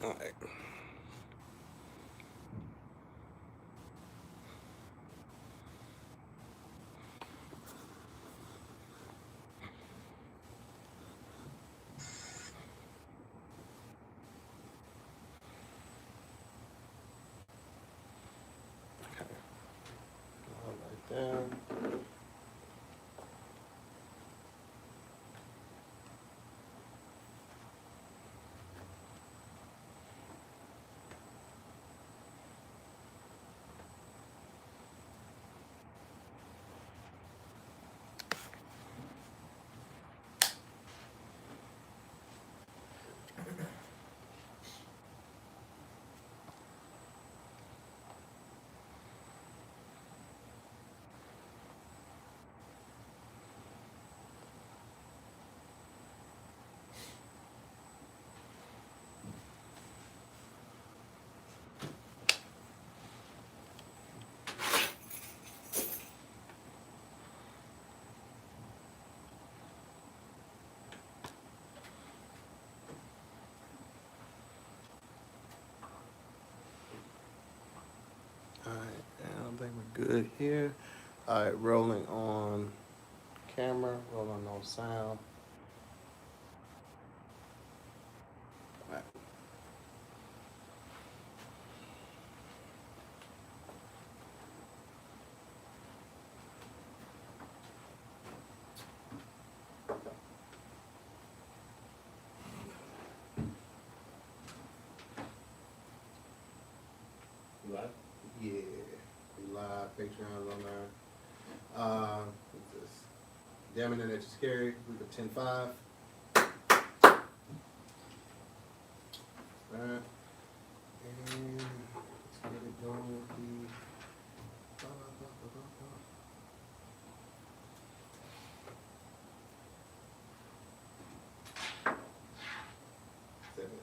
All right. Okay. All right there. All right. I think we're good here. All right. Rolling on camera. Rolling on sound. All right. You live? Yeah. We live. Patreon's on there. What's this? Damn Internet is Scary. We got 10-5. All right. And let's get it going with the. Seven.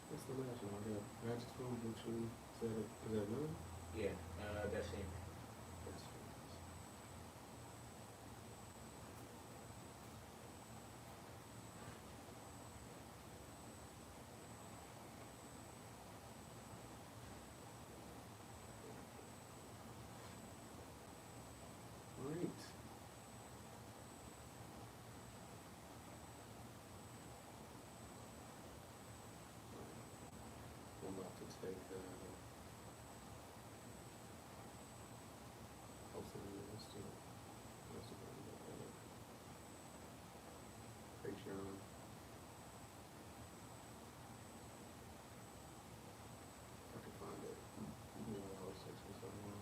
What's the last one? I got Magic Spoon, Blue Chew. Is that none? Yeah, that's him. That's great. I'm about to take hopefully let's do Patreon. If I can find it. You know, all six or something.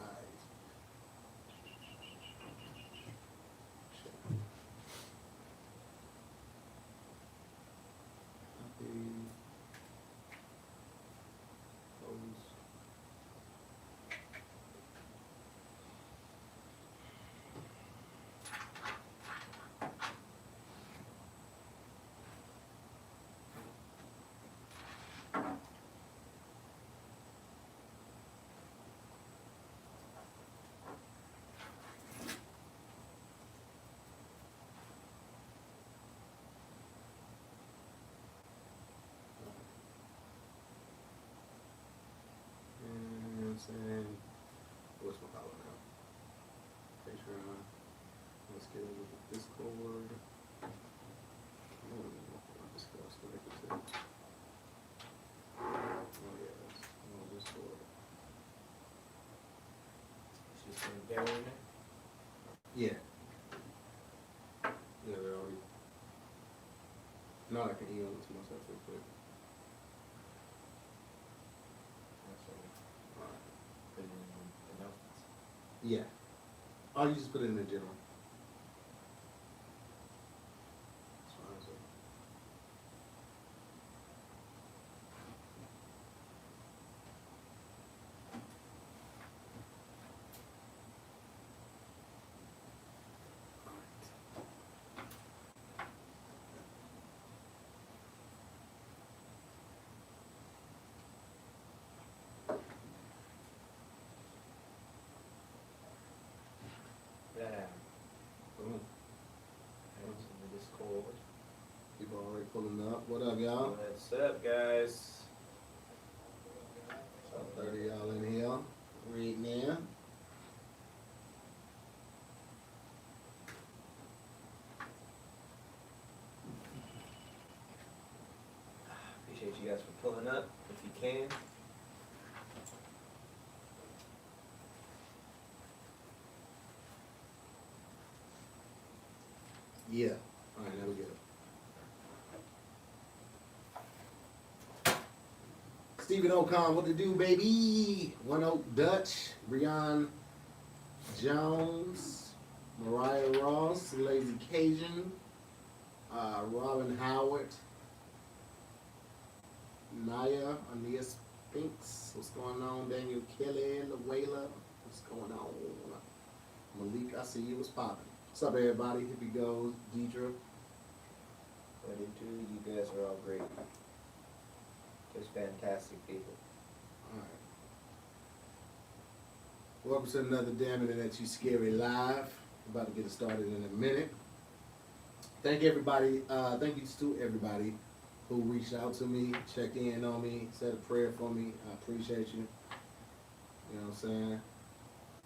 Alright. Copy. Close. And saying, what's my color now? Patreon. Let's get into the Discord. I don't even know what Discord is connected to. Oh yeah, that's on Discord. She's saying down in there? Yeah. Yeah, they're already. No, I can email it to myself real quick. Yeah. Or you just put it in the general. That's fine, so. Yeah. Boom. Hands in the Discord. People already pulling up. What up, y'all? What's up, guys? About 30 y'all in here. Reading in. Appreciate you guys for pulling up, if you can. Yeah. All right, now we get it. Stephen Ocon, what to do, baby? One Oak Dutch, Breon Jones, Mariah Ross, Lazy Cajun, Robin Howard, Naya, Ania Spinks, what's going on? Daniel Kelly, LaWayla, what's going on? Malik, I see you, what's popping? What's up, everybody? Here we go, Deidre. What it do? You guys are all great. Just fantastic people. Alright. Welcome to another Damn Internet You Scary Live. We're about to get it started in a minute. Thank everybody, thank you to everybody who reached out to me, checked in on me, said a prayer for me. I appreciate you. You know what I'm saying?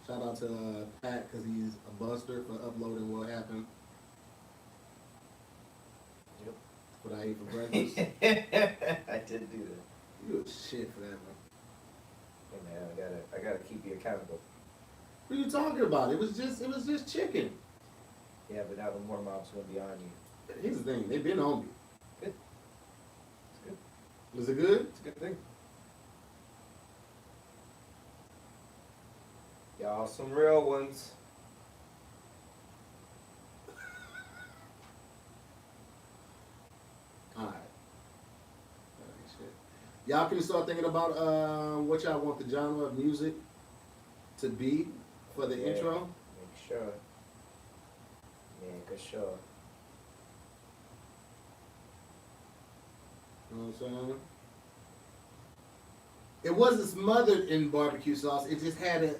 Shout out to Pat, because he's a buster for uploading what happened. Yep. What I ate for breakfast. I did do that. You a shit for that, man. Hey man, I gotta keep you accountable. What are you talking about? It was just chicken. Yeah, but now the more mobs gonna be on you. Here's the thing, they've been on me. Good. It's good. Was it good? It's a good thing. Y'all some real ones. Alright. Y'all can start thinking about what y'all want the genre of music to be for the Yeah, intro. Make sure. Make sure. You know what I'm saying? It wasn't smothered in barbecue sauce. It just had a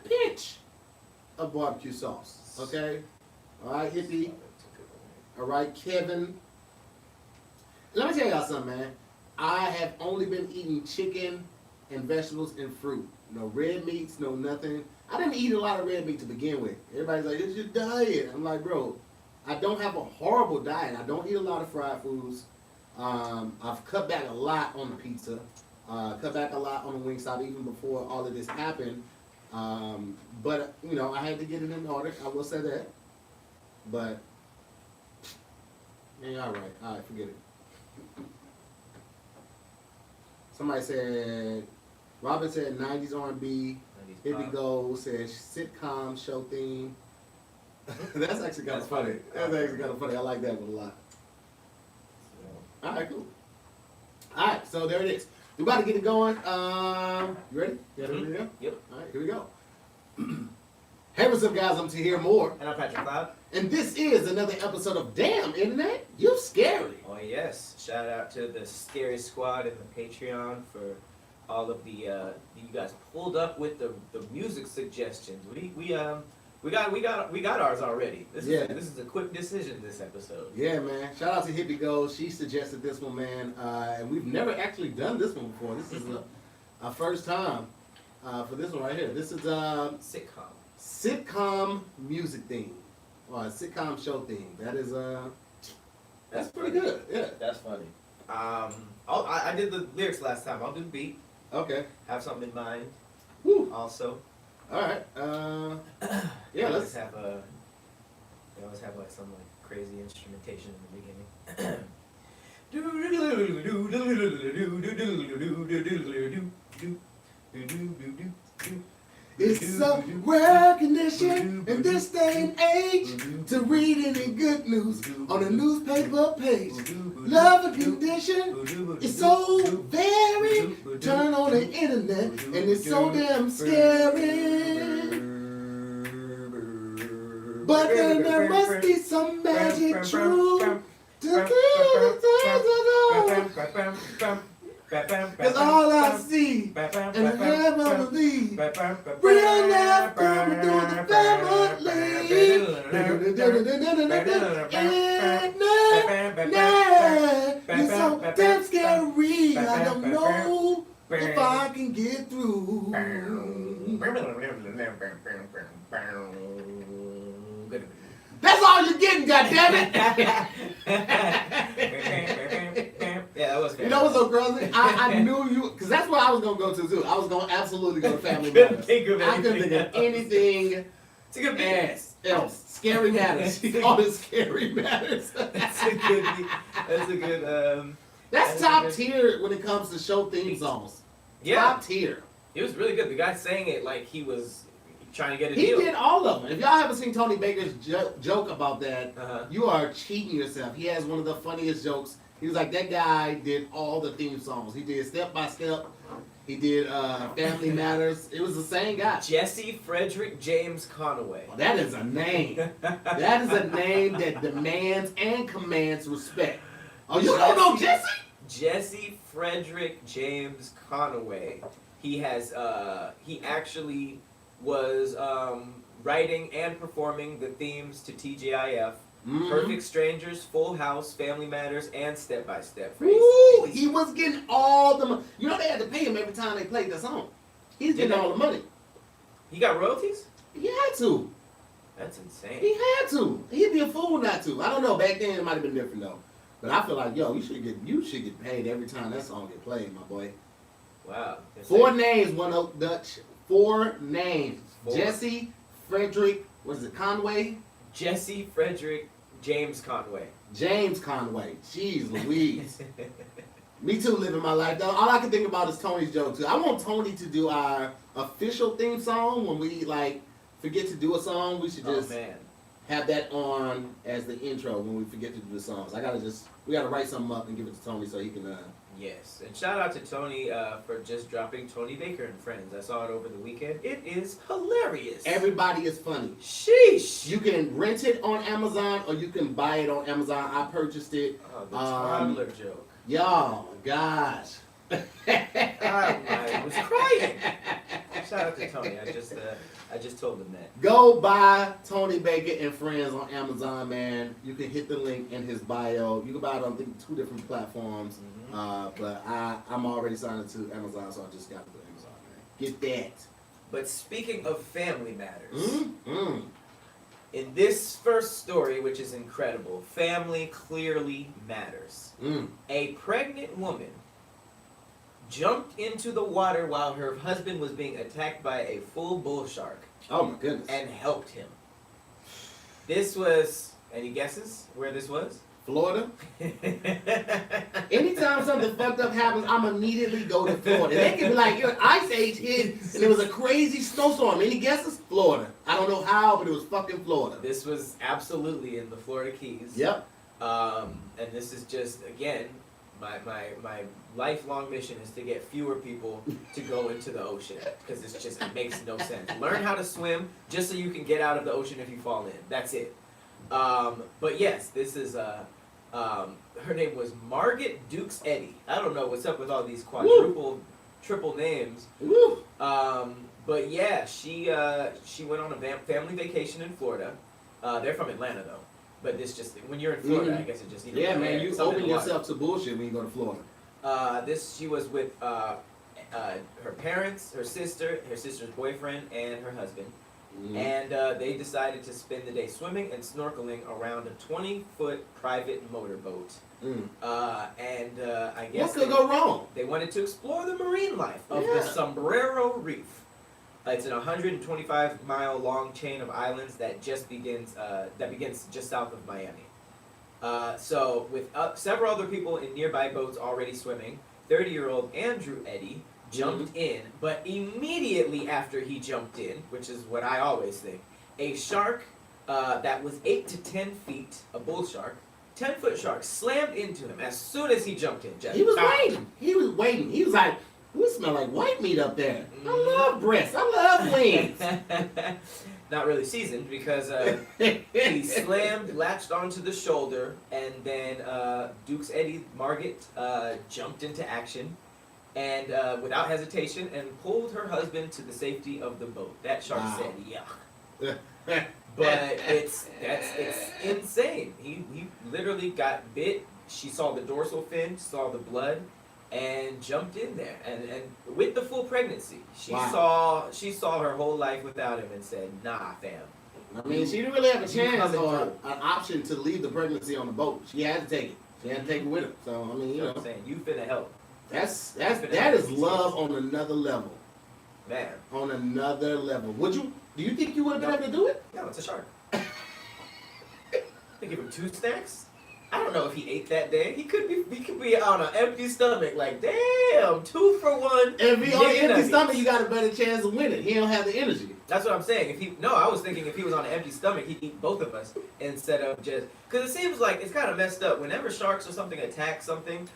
pinch of barbecue sauce. Okay? Alright, Hippie. Alright, Kevin. Let me tell y'all something, man. I have only been eating chicken and vegetables and fruit. No red meats, no nothing. I didn't eat a lot of red meat to begin with. Everybody's like, it's your diet. I'm like, bro, I don't have a horrible diet. I don't eat a lot of fried foods. I've cut back a lot on the pizza. Cut back a lot on the Wingstop even before all of this happened. But, you know, I had to get it in order. I will say that. But, yeah, all right. All right, forget it. Somebody said, Robin said 90s R&B. Here we go. Says sitcom show theme. That's actually kind of funny. That's actually kind of funny. I like that one a lot. All right, cool. All right, so there it is. We're about to get it going. You ready? You ready to go? Yep. All right, here we go. Hey, what's up, guys? I'm Tahir Moore. And I'm Patrick Cloud. And this is another episode of Damn Internet, You Scary. Oh yes! Shout out to the Scary Squad and the Patreon for all of the you guys pulled up with the music suggestions. We got ours already. This is a quick decision this episode. Yeah, man. Shout out to Hippie Gold. She suggested this one, man. And we've never actually done this one before. This is our first time for this one right here. This is sitcom music theme. Or a sitcom show theme. That is that's pretty good. Yeah. That's funny. I did the lyrics last time. I'll do the beat. Okay. Have something in mind. Woo. Also. All right. Yeah. Let's have they always have like some like crazy instrumentation in the beginning. It's somewhere in this day and age, to read any good news on a newspaper page. Love and condition is so very. Turn on the internet and it's so damn scary. But then there must be some magic truth to Cause all I see and I never believe real love coming through the family. You're so damn scary. I don't know if I can get through. That's all you're getting, goddammit! Yeah, that was good. You know what's so crazy? I knew you, because that's what I was going to go to too. I was going to absolutely go to Family Matters. I couldn't think of anything else. Scary Matters. She called it Scary Matters. That's a good, That's top tier when it comes to show theme songs. Yeah. Top tier. It was really good. The guy sang it like he was trying to get a He deal. did all of them. If y'all haven't seen Tony Baker's joke about that, you are cheating yourself. He has one of the funniest jokes. He was like, that guy did all the theme songs. He did Step by Step. He did Family Matters. It was the same guy. Jesse Frederick James Conaway. Well, that is a name. That is a name that demands and commands respect. Oh, you don't know Jesse? Jesse Frederick James Conaway. He has, he actually was writing and performing the themes to TGIF. Mm-hmm. Perfect Strangers, Full House, Family Matters, and Step by Step. Ooh, he was getting all the money. You know they had to pay him every time they played the song. He's getting all the money. He got royalties? He had to. That's insane. He had to. He'd be a fool not to. I don't know. Back then it might have been different though. But I feel like, yo, you should get paid every time that song get played, my boy. Wow. 4 names, One Oak Dutch. 4 names. 4. Jesse, Frederick, what is it, Conway? Jesse Frederick James Conway. James Conway. Jeez Louise. Me too, living my life though. All I can think about is Tony's joke too. I want Tony to do our official theme song when we like forget to do a song. We should just have that on as the intro when we forget to do the songs. We gotta write something up and give it to Tony so he can. Yes, and shout out to Tony for just dropping Tony Baker and Friends. I saw it over the weekend. It is hilarious. Everybody is funny. Sheesh. You can rent it on Amazon or you can buy it on Amazon. I purchased it. Oh, the toddler joke. Y'all, gosh. I was crying. Shout out to Tony. I just told him that. Go buy Tony Baker and Friends on Amazon, man. You can hit the link in his bio. You can buy it on 2 different platforms. Mm-hmm. But I'm already signed to Amazon, so I just got to put Amazon, man. Get that. But speaking of Family Matters, mm-hmm. in this first story, which is incredible, family clearly matters. A pregnant woman jumped into the water while her husband was being attacked by a full bull shark. Oh my goodness. And helped him. This was, any guesses where this was? Florida. Anytime something fucked up happens, I'm immediately go to Florida. They can be like, your ice age hit and it was a crazy snowstorm. Any guesses? Florida. I don't know how, but it was fucking Florida. This was absolutely in the Florida Keys. Yep. And this is just, again, my lifelong mission is to get fewer people to go into the ocean because it makes no sense. Learn how to swim just so you can get out of the ocean if you fall in. That's it. But yes, this is her name was Margaret Dukes Eddy. I don't know what's up with all these triple names. Woo. But yeah, she went on a family vacation in Florida. They're from Atlanta though. But this just, when you're in Florida, I guess it just... man, you open yourself to bullshit when you go to Florida. She was with her parents, her sister's boyfriend, and her husband. And they decided to spend the day swimming and snorkeling around a 20-foot private motorboat. I guess... What could go wrong? They wanted to explore the marine life of the Sombrero Reef. It's an 125-mile long chain of islands that begins just south of Miami. So with several other people in nearby boats already swimming, 30-year-old Andrew Eddy jumped in, but immediately after he jumped in, which is what I always think, a shark that was 8 to 10 feet, a bull shark, 10-foot shark, slammed into him as soon as he jumped in. Just He was waiting. He was waiting. He was like, we smell like white meat up there. I love breasts. I love wings. Not really seasoned because he slammed, latched onto the shoulder, and then Duke's Eddie Marget jumped into action and without hesitation and pulled her husband to the safety of the boat. That shark said, "Yeah." But it's insane. He literally got bit. She saw the dorsal fin, saw the blood, and jumped in there. And with the full pregnancy, she saw her whole life without him and said, "Nah, fam." I mean, she didn't really have a chance or an option to leave the pregnancy on the boat. She had to take it. She had to take it with her. So I mean, you know, what I'm saying, you finna help. That is love on another level. Man. On another level. Do you think you would have been able to do it? No, it's a shark. They give him 2 snacks. I don't know if he ate that day. He could be on an empty stomach. Like, damn, 2 for 1. If he on an empty stomach, you got a better chance of winning. He don't have the energy. That's what I'm saying. I was thinking if he was on an empty stomach, he'd eat both of us instead of just. Because it seems like it's kind of messed up. Whenever sharks or something attack something,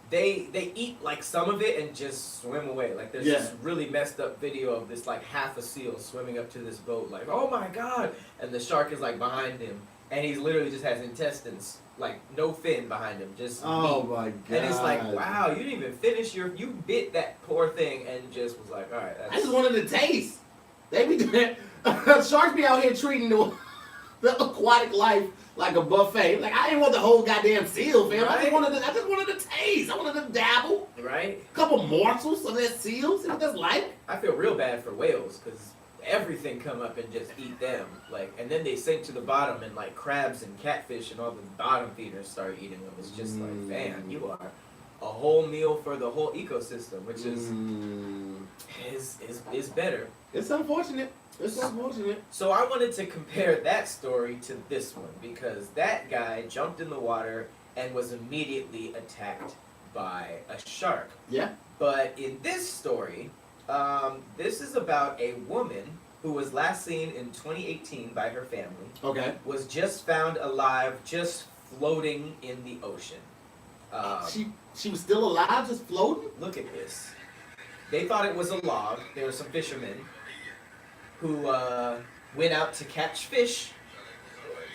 they eat like some of it and just swim away. Like there's this really messed up video of this like half a seal swimming up to this boat. Like, oh my god! And the shark is like behind him, and he literally just has intestines. Like no fin behind him, just meat. My god! And it's like, wow, you didn't even finish you bit that poor thing and just was like, all right. I just wanted to taste. They be doing sharks be out here treating the aquatic life like a buffet. Like I didn't want the whole goddamn seal, fam. Right? I just wanted to taste. I wanted to dabble. Right. A couple morsels of that seal. See what that's like. I feel real bad for whales because everything come up and just eat them, like, and then they sink to the bottom, and like crabs and catfish and all the bottom feeders start eating them. It's just like, man, you are a whole meal for the whole ecosystem, which is better. It's unfortunate. It's unfortunate. So I wanted to compare that story to this one because that guy jumped in the water and was immediately attacked by a shark. Yeah. But in this story, this is about a woman who was last seen in 2018 by her family. Okay. Was just found alive, just floating in the ocean. She was still alive, just floating? Look at this. They thought it was a log. There were some fishermen who went out to catch fish,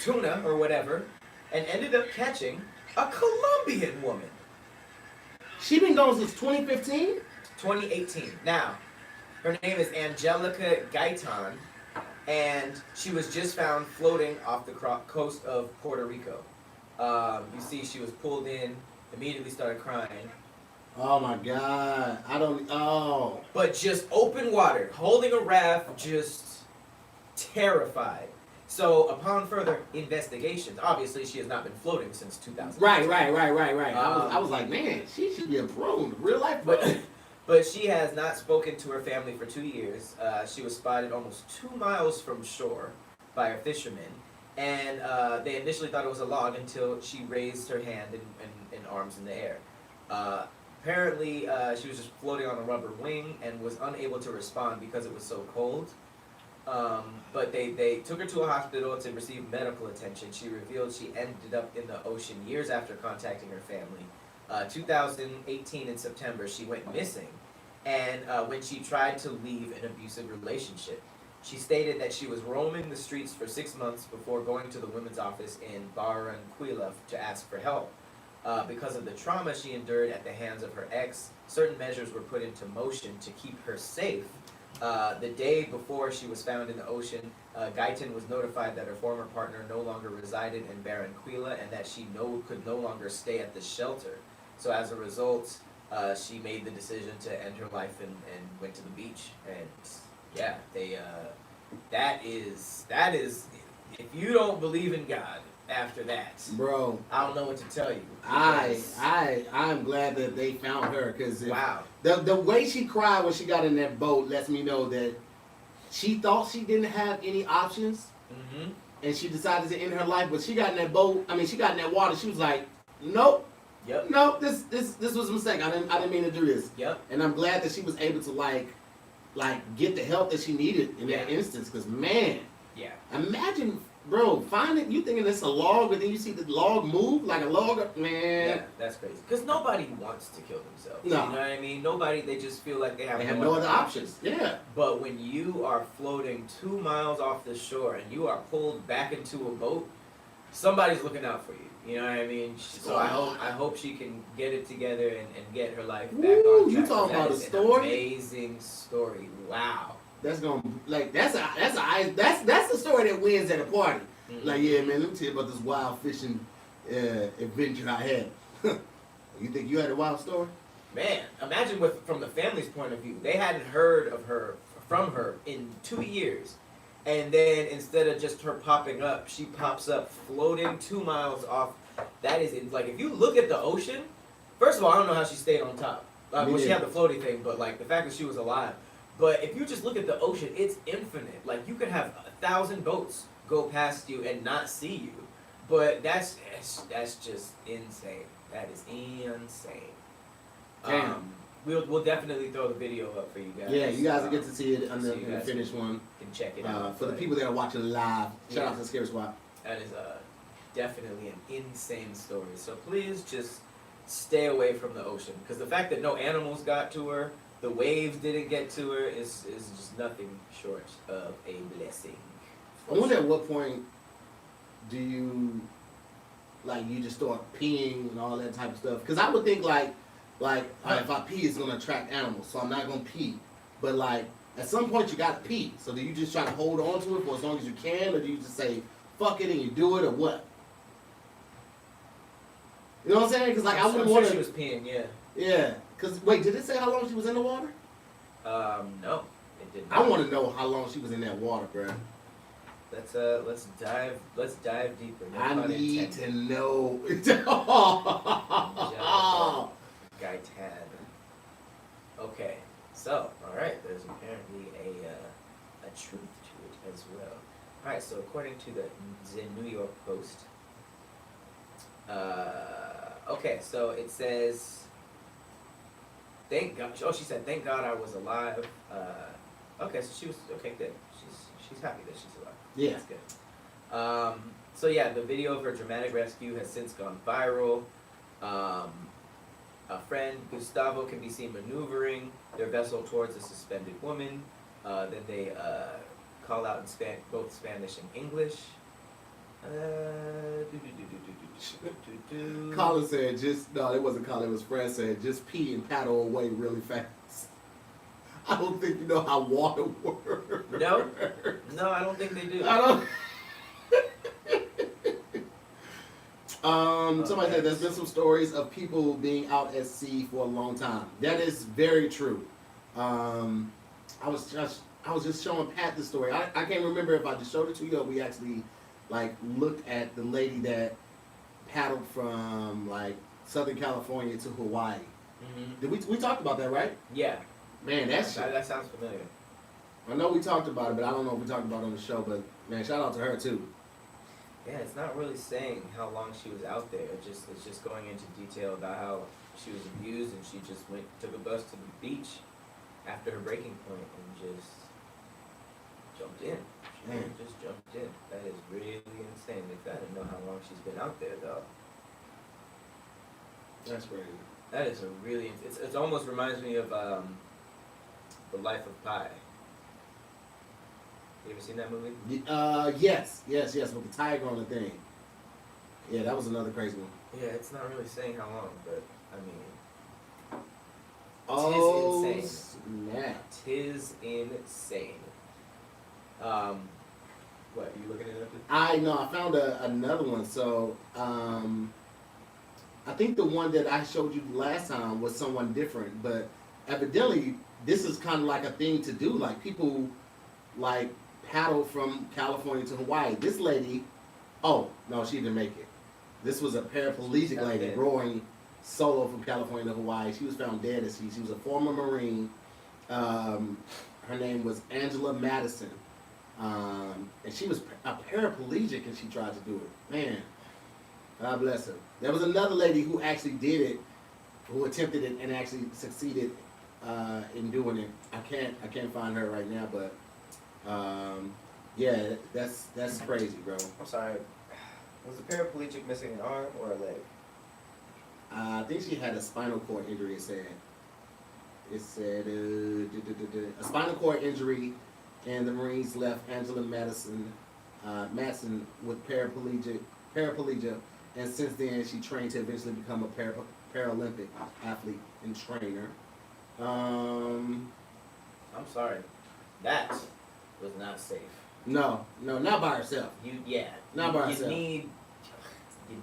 tuna or whatever, and ended up catching a Colombian woman. She been gone since 2015? 2018. Now, her name is Angelica Gaitan, and she was just found floating off the coast of Puerto Rico. You see, she was pulled in, immediately started crying. Oh my God. But just open water, holding a raft, just terrified. So upon further investigations, obviously she has not been floating since 2000. Right. I was like, man, she should be a pro, real life pro. But she has not spoken to her family for 2 years. She was spotted almost 2 miles from shore by a fisherman. And they initially thought it was a log until she raised her hand and arms in the air. Apparently, she was just floating on a rubber wing and was unable to respond because it was so cold. But they took her to a hospital to receive medical attention. She revealed she ended up in the ocean years after contacting her family. 2018 in September, she went missing. And when she tried to leave an abusive relationship, she stated that she was roaming the streets for 6 months before going to the women's office in Barranquilla to ask for help. Because of the trauma she endured at the hands of her ex, certain measures were put into motion to keep her safe. The day before she was found in the ocean, Gaitan was notified that her former partner no longer resided in Barranquilla and that she could no longer stay at the shelter. So as a result, she made the decision to end her life and went to the beach. And yeah, that is, if you don't believe in God after that, bro, I don't know what to tell you. I'm glad that they found her because wow, the way she cried when she got in that boat lets me know that she thought she didn't have any options, and she decided to end her life. But she got in that boat. I mean, she got in that water. She was like, nope. Yep. No, this was a mistake. I didn't mean to do this. Yep. And I'm glad that she was able to like get the help that she needed in that instance. Because man, Yeah. Imagine, bro, find it. You thinking it's a log, but then you see the log move like a log. Man, Yeah, that's crazy. Because nobody wants to kill themselves. No. You know what I mean? Nobody, they just feel like they have no other options. Yeah. But when you are floating 2 miles off the shore and you are pulled back into a boat, somebody's looking out for you. You know what I mean? So I hope she can get it together and get her life back on track. You talking about a story? Amazing story. Wow. That's gonna that's the story that wins at a party. Mm-hmm. Like, yeah, man, let me tell you about this wild fishing adventure I had. You think you had a wild story? Man, imagine from the family's point of view, they hadn't heard from her in 2 years. And then instead of just her popping up, she pops up floating 2 miles off. That is, like, if you look at the ocean, first of all, I don't know how she stayed on top. Well, she had the floaty thing, but, like, the fact that she was alive. But if you just look at the ocean, it's infinite. Like, you could have 1,000 boats go past you and not see you. But that's just insane. That is insane. Damn. We'll definitely throw the video up for you guys. Yeah, you guys will get to see it on so the, you in the guys finished one. Can check it out. For the people that are watching live, shout out to the Scary Squad. That is definitely an insane story. So please just stay away from the ocean, because the fact that no animals got to her, the waves didn't get to her, is just nothing short of a blessing. I wonder at what point do you, like, you just start peeing and all that type of stuff? Because I would think like if I pee, it's gonna attract animals, so I'm not gonna pee. But like at some point you gotta pee. So do you just try to hold on to it for as long as you can, or do you just say fuck it and you do it, or what? You know what I'm saying? Because like I wouldn't want to. She was peeing, yeah. Yeah. Because wait, did it say how long she was in the water? No, it didn't. I want to know how long she was in that water, bro. Let's dive deeper. No I need to know. Guy Tad. Okay, so alright, there's apparently a truth to it as well. Alright, so according to the New York Post, okay, so it says, thank God, she said, thank God I was alive. Okay, so she was, okay, good. She's happy that she's alive. Yeah. That's good. So yeah, the video of her dramatic rescue has since gone viral. A friend, Gustavo, can be seen maneuvering their vessel towards a suspended woman. Then they call out in both Spanish and English. Colin said no, it wasn't Colin, it was Fred said, just pee and paddle away really fast. I don't think you know how water works. No, I don't think they do. I don't. Somebody said there's been some stories of people being out at sea for a long time. That is very true. I was just showing Pat the story. I can't remember if I just showed it to you or we actually like looked at the lady that paddled from like Southern California to Hawaii. Mm-hmm. Did we talked about that, right? Yeah. Man, that sounds familiar. I know we talked about it, but I don't know if we talked about it on the show. But man, shout out to her too. Yeah, it's not really saying how long she was out there. It's just going into detail about how she was abused and she just took a bus to the beach after her breaking point and just jumped in. She really just jumped in. That is really insane. If I didn't know how long she's been out there though. That's crazy. That is a really. It almost reminds me of The Life of Pi. You ever seen that movie? Yes, with the tiger on the thing. Yeah, that was another crazy one. Yeah, it's not really saying how long, but I mean, oh, insane. snap. Tis insane. What, are you looking it up? I found another one. So, I think the one that I showed you last time was someone different, but evidently this is kind of like a thing to do. Like people, like paddle from California to Hawaii. This lady, oh no, she didn't make it. This was a paraplegic lady rowing solo from California to Hawaii. She was found dead at sea. She was a former Marine. Her name was Angela Madison. And she was a paraplegic and she tried to do it. Man, God bless her. There was another lady who actually did it, who attempted it and actually succeeded in doing it. I can't find her right now, but Yeah, that's crazy, bro. I'm sorry. Was the paraplegic missing an arm or a leg? I think she had a spinal cord injury. It said a spinal cord injury, and the Marines left Angela Matson with paraplegia, and since then she trained to eventually become a Paralympic athlete and trainer. I'm sorry. That was not safe. No, not by herself. Not by herself. You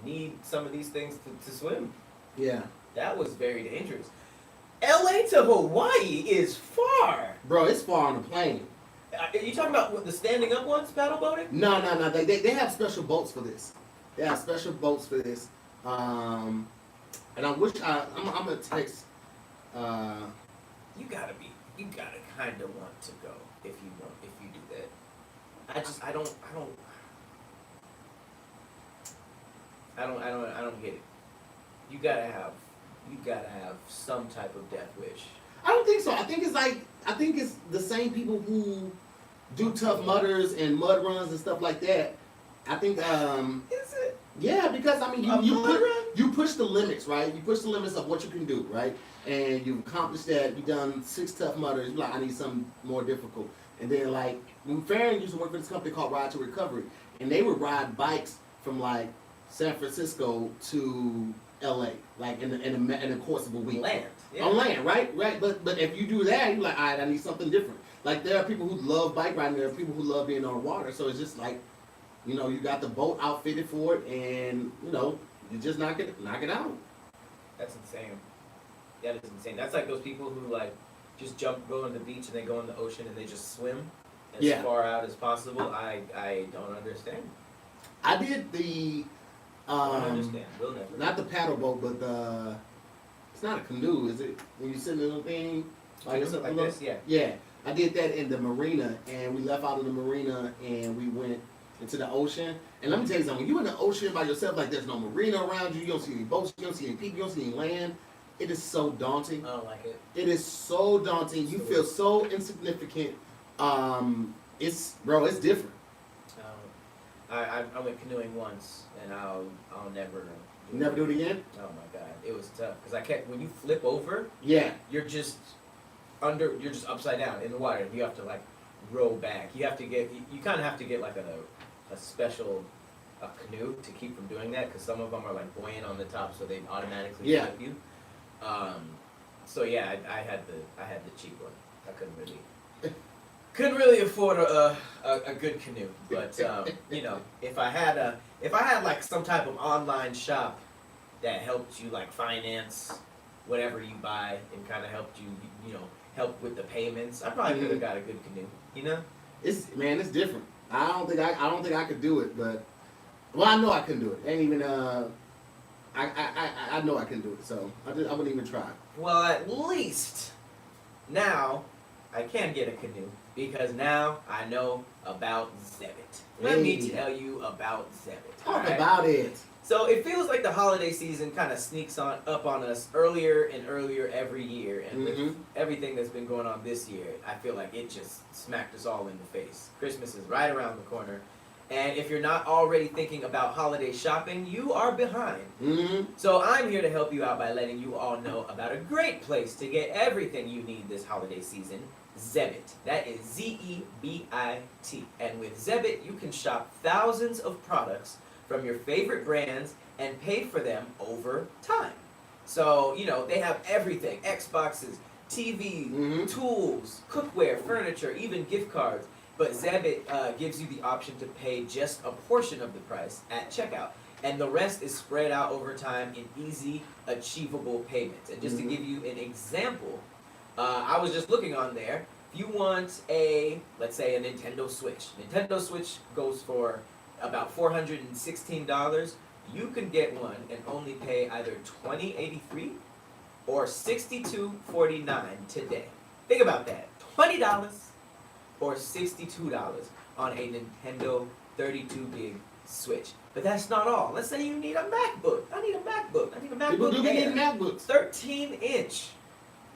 need some of these things to swim. Yeah, That was very dangerous. LA to Hawaii is far. bro, it's far on the plane. Are you talking about the standing up ones, paddle boating? No. They have special boats for this. They have special boats for this. And I'm gonna text. You gotta kind of want to go if you do that. I don't get it. You gotta have some type of death wish. I don't think so. I think it's the same people who do Tough Mudders and mud runs and stuff like that. I think Is it? yeah, because I mean A mud run? you push the limits, right? You push the limits of what you can do, right? And you've accomplished that. You've done 6 Tough Mudders. You're like, I need something more difficult. And then like when Farron used to work for this company called Ride to Recovery, and they would ride bikes from like San Francisco to LA, like in the course of a week. Land. Yeah. On land, right? But if you do that, you're like, all right, I need something different. Like there are people who love bike riding, there are people who love being on water. So it's just like, you know, you got the boat outfitted for it, and you know, you just knock it out. That's insane. That is insane. That's like those people who like just go on the beach and they go in the ocean and they just swim as Yeah. far out as possible. I don't understand. I did the I don't understand. We'll never. not the paddle boat, but it's not a canoe, is it? When you sit in a thing Like this, yeah. Yeah, I did that in the marina, and we left out of the marina and we went into the ocean. And let me tell you something: when you in the ocean by yourself, like there's no marina around you, you don't see any boats, you don't see any people, you don't see any land. It is so daunting. I don't like it. It is so daunting. You feel so insignificant. It's different. I went canoeing once, and I'll never. Never do it again. Oh my god, it was tough because when you flip over, Yeah. you're just upside down in the water. You have to like row back. You kind of have to get like a special canoe to keep from doing that because some of them are like buoyant on the top, so they automatically flip you. So yeah, I had the cheap one. I couldn't really afford a good canoe, but you know, if I had like some type of online shop that helped you like finance whatever you buy and kind of helped you help with the payments, I probably could have got a good canoe. You know? It's different. I don't think I could do it, but I know I couldn't do it. Ain't even I know I couldn't do it, so I wouldn't even try. Well, at least now I can get a canoe because now I know about Zebit. Let me tell you about Zebit. Talk about it. So it feels like the holiday season kind of sneaks up on us earlier and earlier every year, and with everything that's been going on this year, I feel like it just smacked us all in the face. Christmas is right around the corner, and if you're not already thinking about holiday shopping, you are behind. So I'm here to help you out by letting you all know about a great place to get everything you need this holiday season. Zebit. That is Zebit. And with Zebit, you can shop thousands of products from your favorite brands and pay for them over time. So, you know, they have everything: Xboxes, TVs, tools, cookware, furniture, even gift cards. But Zebit gives you the option to pay just a portion of the price at checkout. And the rest is spread out over time in easy, achievable payments. And just to give you an example, I was just looking on there. If you want let's say a Nintendo Switch. Nintendo Switch goes for about $416. You can get one and only pay either $20.83 or $62.49 today. Think about that. $20 or $62 on a Nintendo 32-gig Switch. But that's not all. Let's say you need a MacBook. I need a MacBook People do Air. need MacBooks. 13-inch.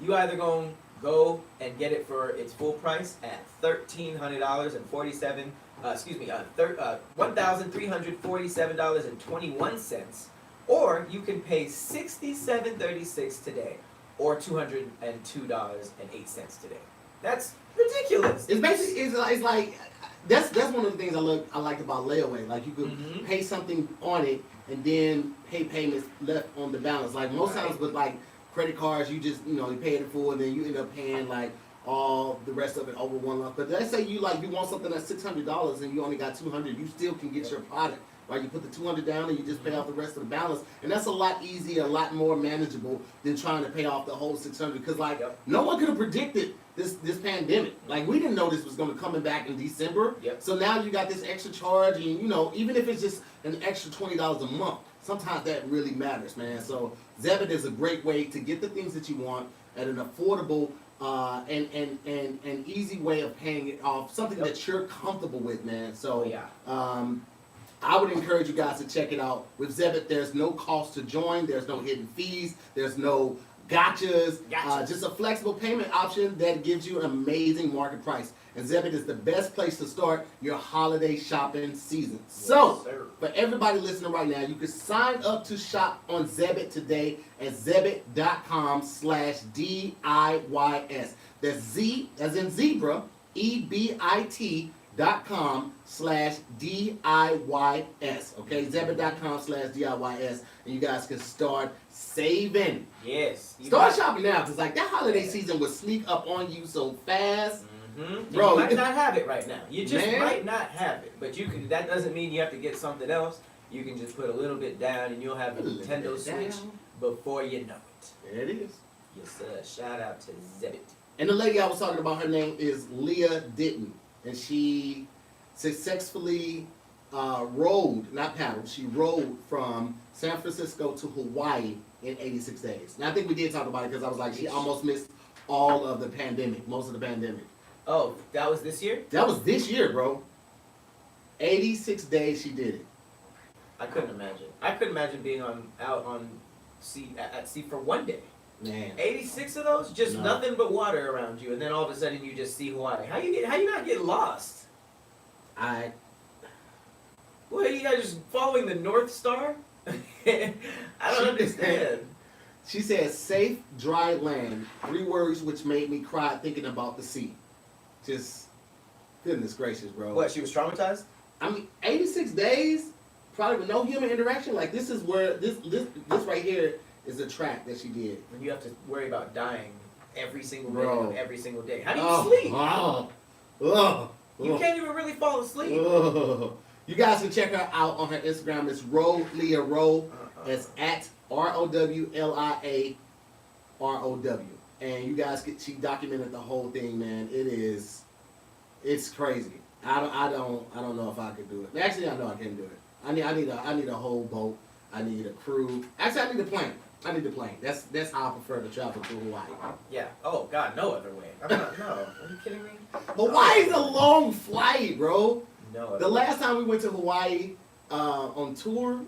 You either going to go and get it for its full price at $1,347 $1,347.21, or you can pay $67.36 today, or $202.08 today. That's ridiculous. It's basically it's like that's one of the things I liked about layaway. Like you could Mhm. pay something on it and then pay payments left on the balance. Like most Right. times with like credit cards, you just you pay it in full and then you end up paying like all the rest of it over one lump. But let's say you want something that's $600 and you only got $200, you still can get your product. Right, you put the $200 down and you just pay off the rest of the balance, and that's a lot easier, a lot more manageable than trying to pay off the whole $600. Because like no one could have predicted this pandemic. Like we didn't know this was going to come back in December. Yep. So now you got this extra charge, and even if it's just an extra $20 a month, sometimes that really matters, man. So Zebit is a great way to get the things that you want at an affordable and easy way of paying it off, something that you're comfortable with, man. So I would encourage you guys to check it out. With Zebit, there's no cost to join. There's no hidden fees. There's no gotchas. Just a flexible payment option that gives you an amazing market price. And Zebit is the best place to start your holiday shopping season. So, for everybody listening right now, you can sign up to shop on Zebit today at zebit.com/DIYS. That's Z as in zebra, EBIT.com/DIYS. Okay, Zebit.com/DIYS, and you guys can start saving. Yes. Start shopping now, because like that holiday season will sneak up on you so fast. Mm-hmm. Bro, you might not have it right now. You just man. might not have it. But you can. That doesn't mean you have to get something else. You can just put a little bit down, and you'll have a Nintendo Switch before you know it. There it is. Yes, sir. Shout out to Zebit. And the lady I was talking about, her name is Leah Ditton, and she successfully she rode from San Francisco to Hawaii in 86 days. And I think we did talk about it because I was like, she almost missed all of the pandemic, most of the pandemic. Oh, that was this year? That was this year, bro. 86 days she did it. I couldn't imagine. I couldn't imagine being out at sea for one day. Man. 86 of those, just No. nothing but water around you, and then all of a sudden you just see Hawaii. How you not get lost? What, are you guys just following the North Star? I don't understand. She said, safe, dry land. 3 words which made me cry thinking about the sea. Just, goodness gracious, bro. What, she was traumatized? I mean, 86 days, probably with no human interaction. Like, this is where, this right here is a track that she did. And you have to worry about dying every single Bro. minute of every single day. How do you sleep? You can't even really fall asleep. You guys can check her out on her Instagram. It's Row Leah Row. It's at ROWLIAROW. And you guys she documented the whole thing, man. It's crazy. I don't know if I could do it. Actually, I know I can do it. I need a whole boat. I need a crew. Actually, I need a plane. That's how I prefer to travel to Hawaii. Yeah. Oh God, no other way. No. Are you kidding me? Hawaii's a long flight, bro. No. The last time we went to Hawaii on tour,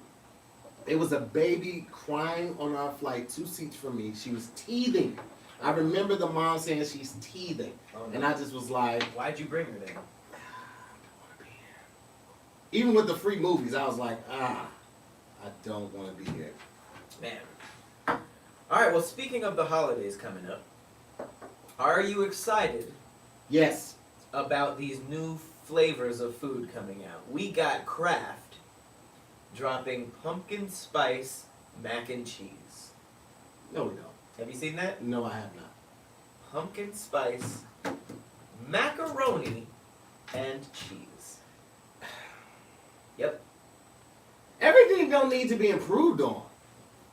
it was a baby crying on our flight 2 seats from me. She was teething. I remember the mom saying she's teething. Oh, no. And I just was like, why'd you bring her then? even with the free movies, I was like, I don't want to be here. Man. Alright, well, speaking of the holidays coming up, are you excited Yes. about these new flavors of food coming out? We got Kraft dropping pumpkin spice mac and cheese. No, we don't. Have you seen that? No, I have not. Pumpkin spice, macaroni, and cheese. Yep. Everything don't need to be improved on.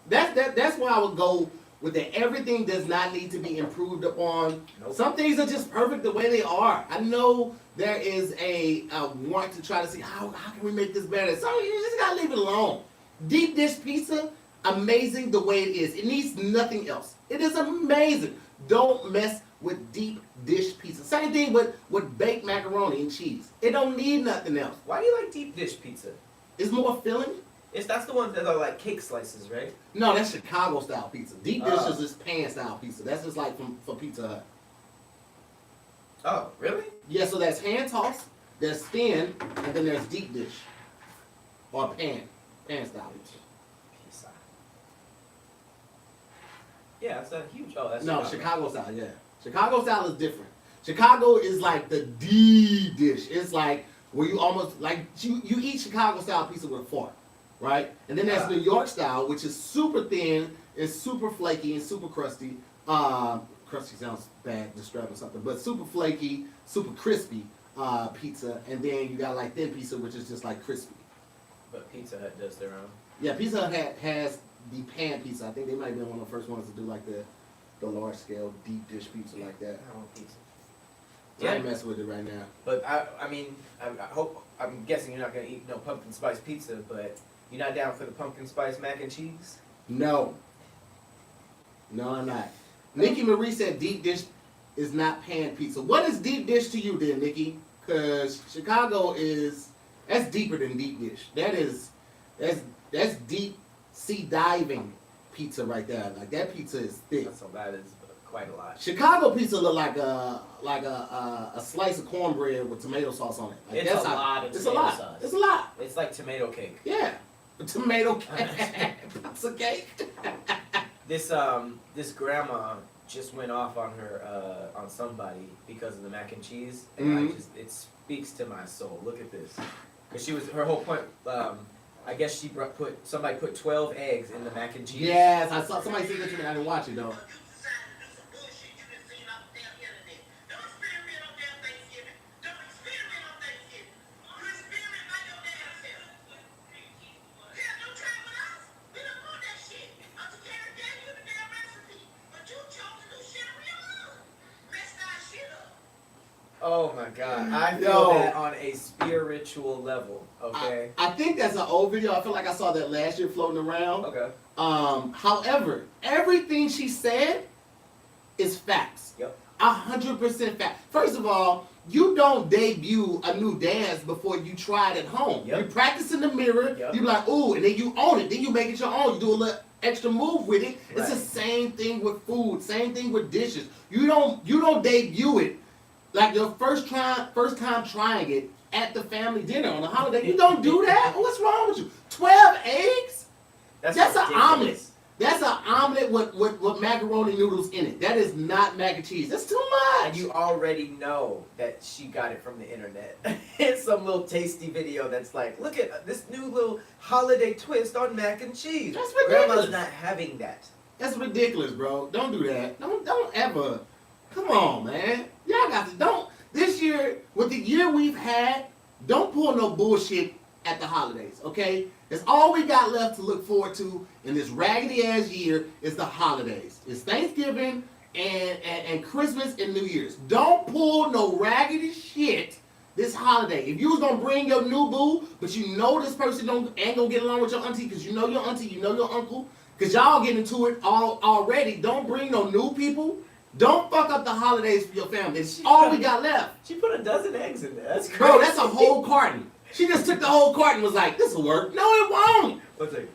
That's why I would go with that. Everything does not need to be improved upon. Nope. Some things are just perfect the way they are. I know there is a want to try to see how can we make this better. So you just gotta leave it alone. Deep dish pizza, amazing the way it is. It needs nothing else. It is amazing. Don't mess with deep dish pizza. Same thing with baked macaroni and cheese. It don't need nothing else. Why do you like deep dish pizza? It's more filling. That's the ones that are like cake slices, right? No, that's Chicago style pizza. Deep dish is just pan style pizza. That's just like for Pizza Hut. Oh, really? Yeah, so that's hand tossed. there's thin, and then there's deep dish or pan style. Pizza. Yeah, it's a huge. Oh, that's No, Chicago style. Yeah, Chicago style is different. Chicago is like the deep dish. It's like where you almost like you eat Chicago style pizza with a fork, right? And then there's New York style, which is super thin, and super flaky, and super crusty. Crusty sounds bad, describing something, but super flaky, super crispy pizza. And then you got like thin pizza, which is just like crispy. But Pizza Hut does their own. Yeah, Pizza Hut has the pan pizza. I think they might have been one of the first ones to do like the large scale deep dish pizza like that. I want pizza. I ain't messing with it right now. But I mean, I hope, I'm guessing you're not gonna eat no pumpkin spice pizza, but you're not down for the pumpkin spice mac and cheese? No. No, I'm not. Nikki Marie said deep dish is not pan pizza. What is deep dish to you then, Nikki? Because Chicago that's deeper than deep dish. That's deep sea diving pizza right there. Like that pizza is thick. So that is quite a lot. Chicago pizza look like a slice of cornbread with tomato sauce on it. Like It's a lot of tomato sauce. It's a lot. It's like tomato cake. Yeah. Tomato cake. Pizza cake. This grandma just went off on her on somebody because of the mac and cheese, and it speaks to my soul. Look at this, because her whole point. I guess somebody put 12 eggs in the mac and cheese. Yes, I saw somebody say that to me. I didn't watch it though. Oh my God, I feel that on a spiritual level. Okay. I think that's an old video. I feel like I saw that last year floating around. Okay. However, everything she said is facts. Yep. 100% fact. First of all, you don't debut a new dance before you try it at home. Yep. You practice in the mirror. Yep. You be like, ooh, and then you own it. Then you make it your own. You do a little extra move with it. Right. It's the same thing with food. Same thing with dishes. You don't debut it like your first time trying it at the family dinner on a holiday. You don't do that. What's wrong with you? 12 eggs? That's an omelet. That's an omelet with macaroni noodles in it. That is not mac and cheese. That's too much. And you already know that she got it from the internet. It's some little tasty video that's like, look at this new little holiday twist on mac and cheese. That's ridiculous. Grandma's not having that. That's ridiculous, bro. Don't do that. Don't ever. Come on, man. Y'all got to don't. This year, with the year we've had, don't pull no bullshit at the holidays, okay? That's all we got left to look forward to in this raggedy ass year is the holidays. It's Thanksgiving and Christmas and New Year's. Don't pull no raggedy shit this holiday. If you was gonna bring your new boo, but you know this person ain't gonna get along with your auntie because you know your auntie, you know your uncle, because y'all get into it already. Don't bring no new people. Don't fuck up the holidays for your family. It's all we got left. She put a dozen eggs in there. That's crazy. Bro, that's a whole carton. She just took the whole carton and was like, this'll work. No, it won't. One second.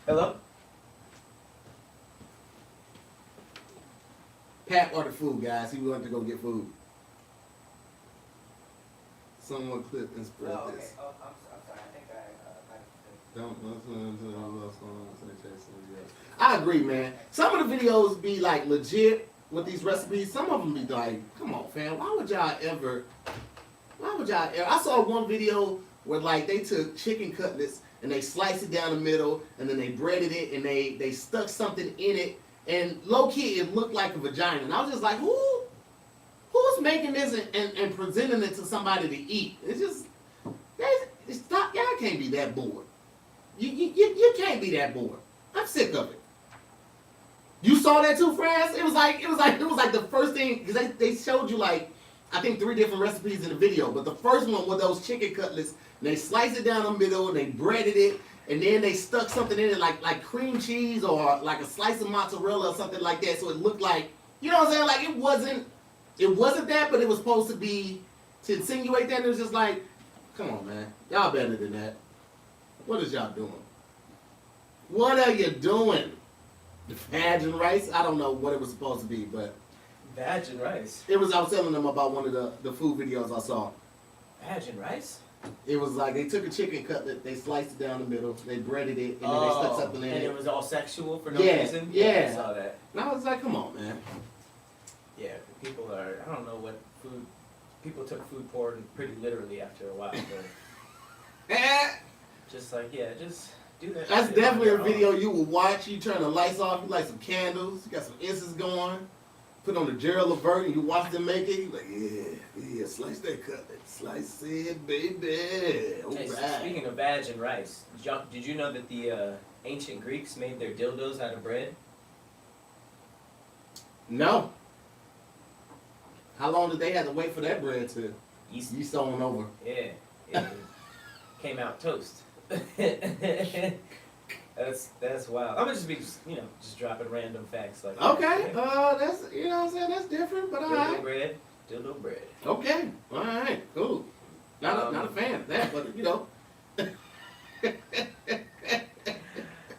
Hello? Pat ordered food, guys. He wanted to go get food. Someone clip and spread this. Oh, I'm sorry. I think I Don't. I agree, man. Some of the videos be like legit with these recipes. Some of them be like, come on, fam. Why would y'all ever? I saw one video where like they took chicken cutlets and they sliced it down the middle and then they breaded it and they stuck something in it and low key it looked like a vagina. And I was just like, who's making this and presenting it to somebody to eat? It's just stop. Y'all can't be that bored. You can't be that bored. I'm sick of it. You saw that too, France? It was like the first thing because they showed you like I think 3 different recipes in the video, but the first one was those chicken cutlets. And they sliced it down the middle and they breaded it, and then they stuck something in it like cream cheese or like a slice of mozzarella or something like that, so it looked like, you know what I'm saying? Like it wasn't that, but it was supposed to be to insinuate that. And it was just like, come on, man, y'all better than that. What is y'all doing? What are you doing? The vag and rice? I don't know what it was supposed to be, but vag and rice. I was telling them about one of the food videos I saw. Imagine rice. It was like they took a chicken cutlet, they sliced it down the middle, they breaded it, and then they stuck something in and it. it was all sexual for no Yeah, reason. yeah. I saw that. And I was like, come on, man. Yeah, people are. I don't know what food. People took food porn pretty literally after a while. But just like, yeah, just do that. That's shit definitely on a your video own. you will watch. You turn the lights off, you light some candles, you got some incense going, put on the Gerald Levert, and you watch them make it. You like, yeah, slice that cutlet, slice it, baby. Hey, Alright. speaking of vag and rice, did you know that the ancient Greeks made their dildos out of bread? No. How long did they have to wait for that bread to Yeast. yeast on over? Yeah, it came out toast. That's wild. I'm gonna just be, just dropping random facts like that. Okay, Yeah. that's, you know what I'm saying, that's different, but Dildo alright. bread, dildo bread. Okay, alright, cool. Not a fan of that, but you know.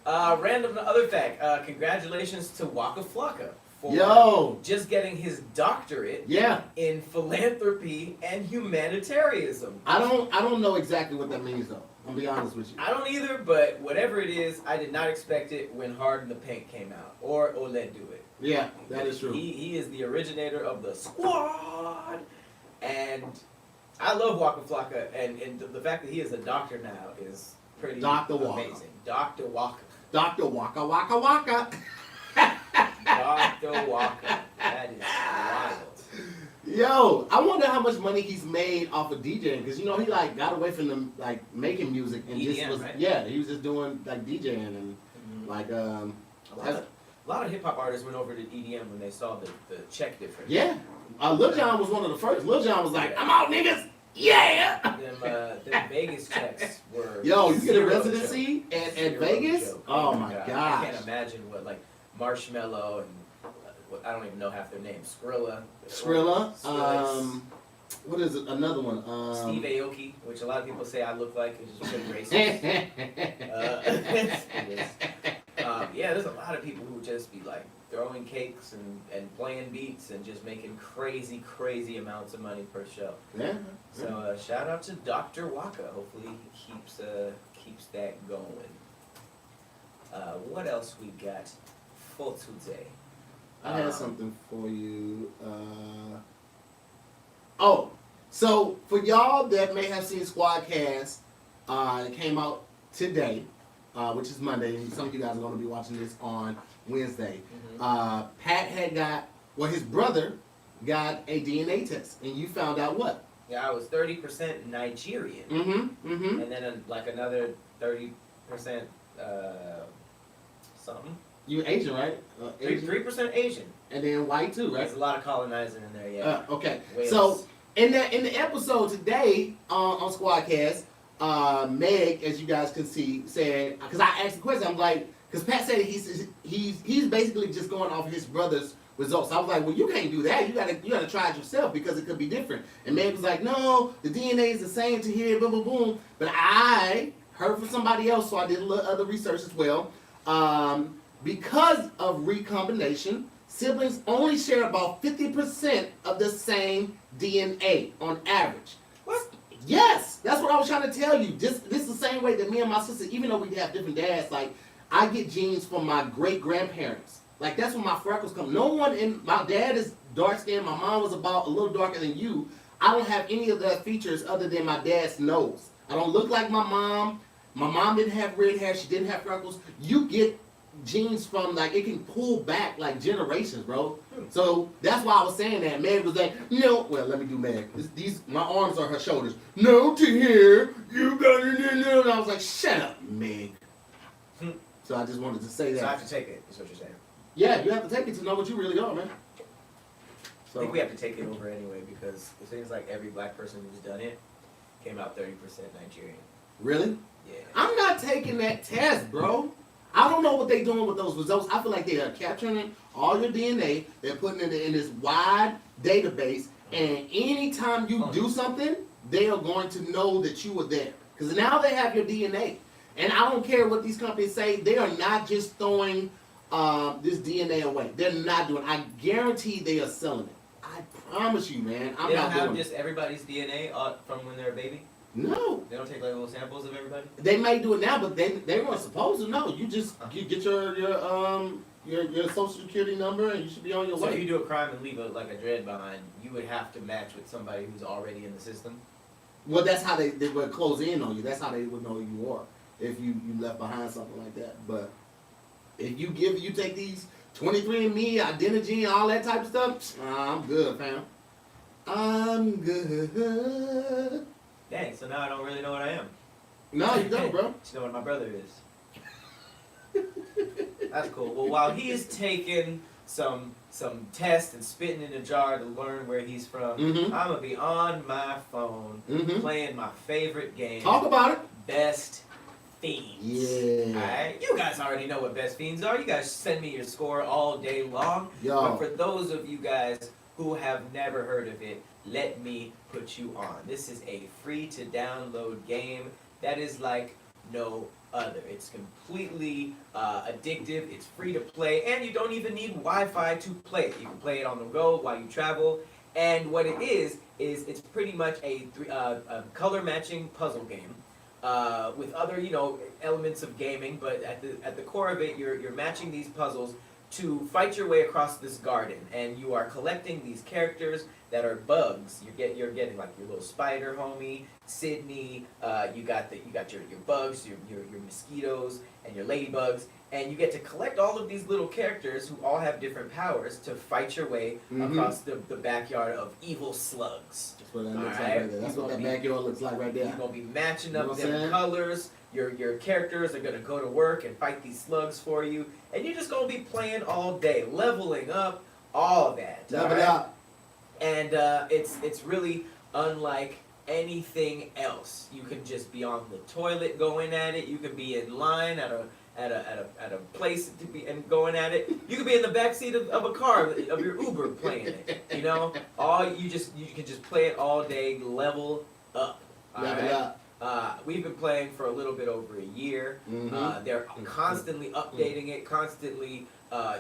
Random other fact. Congratulations to Waka Flocka for Yo, just getting his doctorate yeah. in philanthropy and humanitarianism. I don't know exactly what that means though. I'll be honest with you. I don't either, but whatever it is, I did not expect it when Hard in the Paint came out or Let Do It. Yeah, that is true. He is the originator of the squad, and I love Waka Flocka, and the fact that he is a doctor now is pretty Dr. Waka. amazing. Dr. Waka. Dr. Waka Waka Waka. Dr. Waka. That is wild. Yo, I wonder how much money he's made off of DJing, because you know he like got away from them like making music and just EDM, was right? Yeah, he was just doing like DJing and like A lot of hip hop artists went over to EDM when they saw the check difference. yeah. Lil Jon was one of the first. Lil Jon was like, I'm out, niggas. Yeah. Them Vegas checks were. Yo, you get a zero residency joke. at Zero Vegas? joke. Oh my God. gosh. I can't imagine what like Marshmello and what, I don't even know half their names. Skrilla. Skrilla. What is it? Another one. Steve Aoki, which a lot of people say I look like, is just pretty racist. It is. Yeah, there's a lot of people who would just be like throwing cakes and playing beats and just making crazy, crazy amounts of money per show. Yeah. So shout out to Dr. Waka. Hopefully he keeps that going. What else we got for today? I had something for you. So for y'all that may have seen Squadcast, it came out today, which is Monday, and some of you guys are going to be watching this on Wednesday. Mm-hmm. Pat had his brother got a DNA test, and you found out what? Yeah, I was 30% Nigerian, Mm-hmm. and then like another 30% something. You Asian, right? Asian. 3% Asian. And then white too, right? There's a lot of colonizing in there, yeah. Okay. Wales. So in the episode today on Squadcast, Meg, as you guys can see, said, because I asked the question, I'm like, because Pat said he's basically just going off his brother's results. I was like, well, you can't do that. You gotta try it yourself because it could be different. And Meg was like, no, the DNA is the same to here, boom, boom, boom. But I heard from somebody else, so I did a little other research as well. Because of recombination, siblings only share about 50% of the same DNA on average. What? Yes, that's what I was trying to tell you. This is the same way that me and my sister, even though we have different dads, like I get genes from my great grandparents. Like that's where my freckles come. No one in my dad is dark skinned. My mom was about a little darker than you. I don't have any of the features other than my dad's nose. I don't look like my mom. My mom didn't have red hair. She didn't have freckles. You get genes from like it can pull back like generations, bro. So that's why I was saying that. Meg was like, no. Well, let me do Meg. These my arms are her shoulders. No, to here. You got it in there. And I was like, shut up, Meg. So I just wanted to say that. So I have to take it, is what you're saying. Yeah, you have to take it to know what you really are, man. I think we have to take it over anyway because it seems like every black person who's done it came out 30% Nigerian. Really? Yeah. I'm not taking that test, bro. I don't know what they're doing with those results. I feel like they are capturing all your DNA. They're putting it in this wide database. And anytime you do something, they are going to know that you were there. Because now they have your DNA. And I don't care what these companies say. They are not just throwing this DNA away. They're not doing it. I guarantee they are selling it. I promise you, man. I'm They not don't have doing just everybody's DNA from when they're a baby? No. They don't take like little samples of everybody? They may do it now, but they weren't supposed to. No, you just get your social security number and you should be on your So way. if you do a crime and leave a dread behind, you would have to match with somebody who's already in the system? Well, that's how they would close in on you. That's how they would know who you are if you left behind something like that. But if you take these 23andMe, identity, and all that type of stuff, I'm good, fam. I'm good. Dang, so now I don't really know what I am. No, you don't, bro. You know what my brother is. That's cool. Well, while he's taking some tests and spitting in a jar to learn where he's from, Mhm. I'm gonna be on my phone playing my favorite game. Talk about it. Best Fiends. Yeah. Alright? You guys already know what Best Fiends are. You guys send me your score all day long. Yo. But for those of you guys who have never heard of it, let me put you on. This is a free to download game that is like no other. It's completely addictive, it's free to play, and you don't even need Wi-Fi to play it. You can play it on the go while you travel, and what it is it's pretty much a color matching puzzle game with other, elements of gaming, but at the core of it, you're matching these puzzles to fight your way across this garden, and you are collecting these characters that are bugs. You're getting like your little spider homie, Sydney. You got your bugs, your mosquitoes, and your ladybugs, and you get to collect all of these little characters who all have different powers to fight your way across the backyard of evil slugs. That's what that looks like Alright? right there. That's what that backyard looks like right there. You're gonna be matching You know up what I'm them saying? colors. Your characters are gonna go to work and fight these slugs for you, and you're just gonna be playing all day, leveling up, all of that. Level alright? up. And it's really unlike anything else. You can just be on the toilet going at it. You can be in line at a place to be and going at it. You could be in the backseat of a car of your Uber playing it. You know, you can just play it all day. Level up. Level alright? up. We've been playing for a little bit over a year. They're constantly updating it, constantly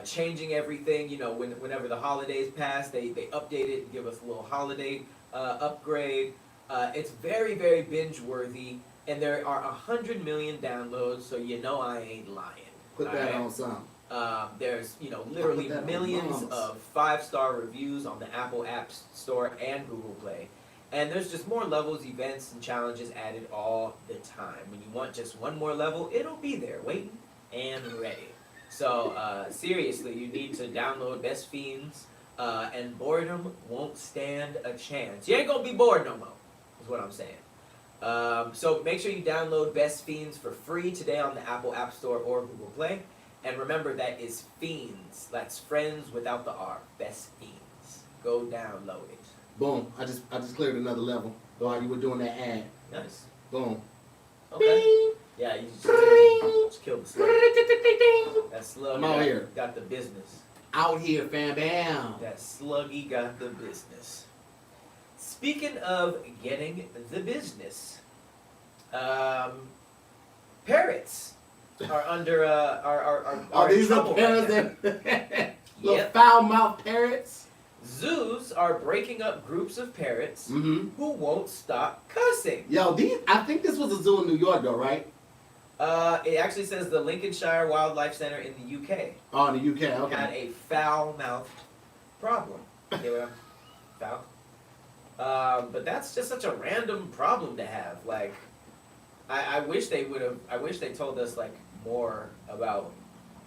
changing everything. Whenever the holidays pass, they update it and give us a little holiday upgrade. It's very, very binge-worthy, and there are 100 million downloads, so I ain't lying. Put that alright? on some. There's literally that on millions mamas. of 5-star reviews on the Apple App Store and Google Play. And there's just more levels, events, and challenges added all the time. When you want just one more level, it'll be there, waiting and ready. So, seriously, you need to download Best Fiends, and boredom won't stand a chance. You ain't gonna be bored no more, is what I'm saying. So make sure you download Best Fiends for free today on the Apple App Store or Google Play. And remember, that is Fiends. That's friends without the R. Best Fiends. Go download it. Boom. I just cleared another level while you were doing that ad. Nice. Boom. Okay. Yeah, you just killed the slug. That slug I'm out here. got the business. Out here, fam bam. That sluggy got the business. Speaking of getting the business, parrots are under are in These are trouble right parrots now. that little Yep. foul mouth parrots. Zoos are breaking up groups of parrots Mm-hmm. who won't stop cussing. Yo, I think this was a zoo in New York though, right? It actually says the Lincolnshire Wildlife Centre in the UK Oh, in the UK. had Okay. a foul-mouthed problem. They were foul. But that's just such a random problem to have. Like, I wish they would have. I wish they told us like more about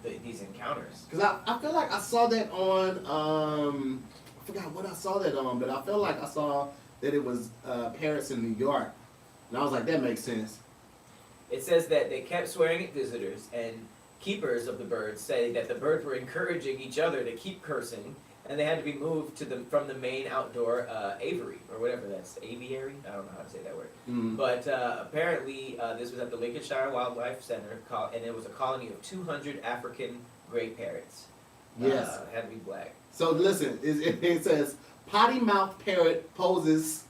these encounters. Cause I feel like I saw that on I forgot what I saw that on, but I feel like I saw that it was parrots in New York, and I was like, that makes sense. It says that they kept swearing at visitors, and keepers of the birds say that the birds were encouraging each other to keep cursing, and they had to be moved from the main outdoor aviary, or whatever that's, aviary? I don't know how to say that word. Mm. But apparently this was at the Lincolnshire Wildlife Centre, and it was a colony of 200 African grey parrots. Yes. Had to be black. So listen, it says potty mouth parrot poses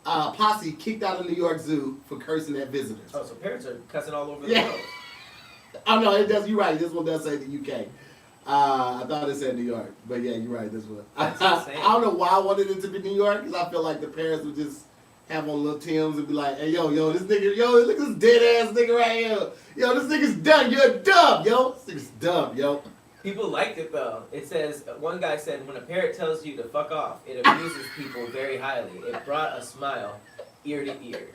posse kicked out of New York Zoo for cursing at visitors. Oh, so parrots are cussing all over the Yeah. world. Oh no, it does. You're right. This one does say the UK. I thought it said New York, but yeah, you're right. This one. That's I insane. don't know why I wanted it to be New York because I feel like the parents would just have on little Tims and be like, "Hey, yo, this nigga, look at this dead ass nigga right here. Yo, this nigga's dumb. You're a dumb, yo. This nigga's dumb, yo." People liked it though. It says, one guy said, when a parrot tells you to fuck off, it amuses people very highly. It brought a smile ear to ear.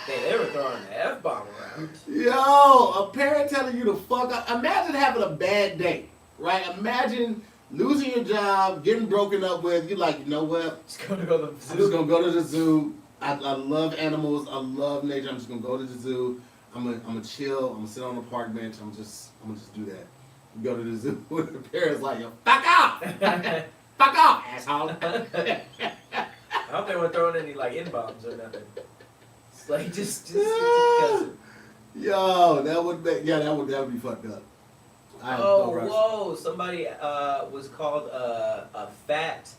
They were throwing the F-bomb around. Yo, a parent telling you to fuck up. Imagine having a bad day, right? Imagine losing your job, getting broken up with. You're like, you know what? Just gonna go to the zoo. I'm just gonna go to the zoo. I love animals. I love nature. I'm just gonna go to the zoo. I'm gonna chill. I'm gonna sit on the park bench. I'm gonna just do that. You go to the zoo with the parents like, yo, fuck off, fuck off, asshole. I hope they weren't throwing any like N-bombs or nothing. It's like just because. Yo, that would be fucked up. Oh, whoa! Somebody was called a fat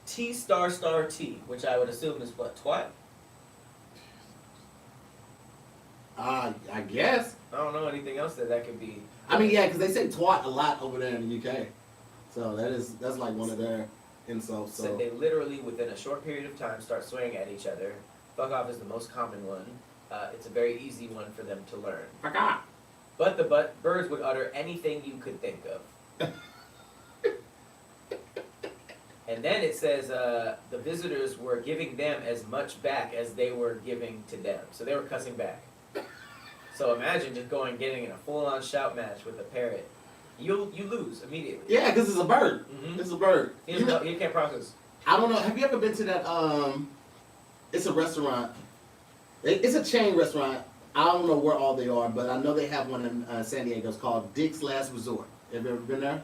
T star T, which I would assume is what, twat? I guess. I don't know anything else that could be. I mean, yeah, because they say twat a lot over there in the UK. So that's like one of their insults. So So they literally, within a short period of time, start swearing at each other. Fuck off is the most common one. It's a very easy one for them to learn. fuck off. But the birds would utter anything you could think of. And then it says the visitors were giving them as much back as they were giving to them. So they were cussing back. So imagine just getting in a full-on shout match with a parrot. You lose immediately. Yeah, because it's a bird. Mm-hmm. It's a bird. He can't process. I don't know. Have you ever been to that? It's a restaurant. It's a chain restaurant. I don't know where all they are, but I know they have one in San Diego. It's called Dick's Last Resort. Have you ever been there?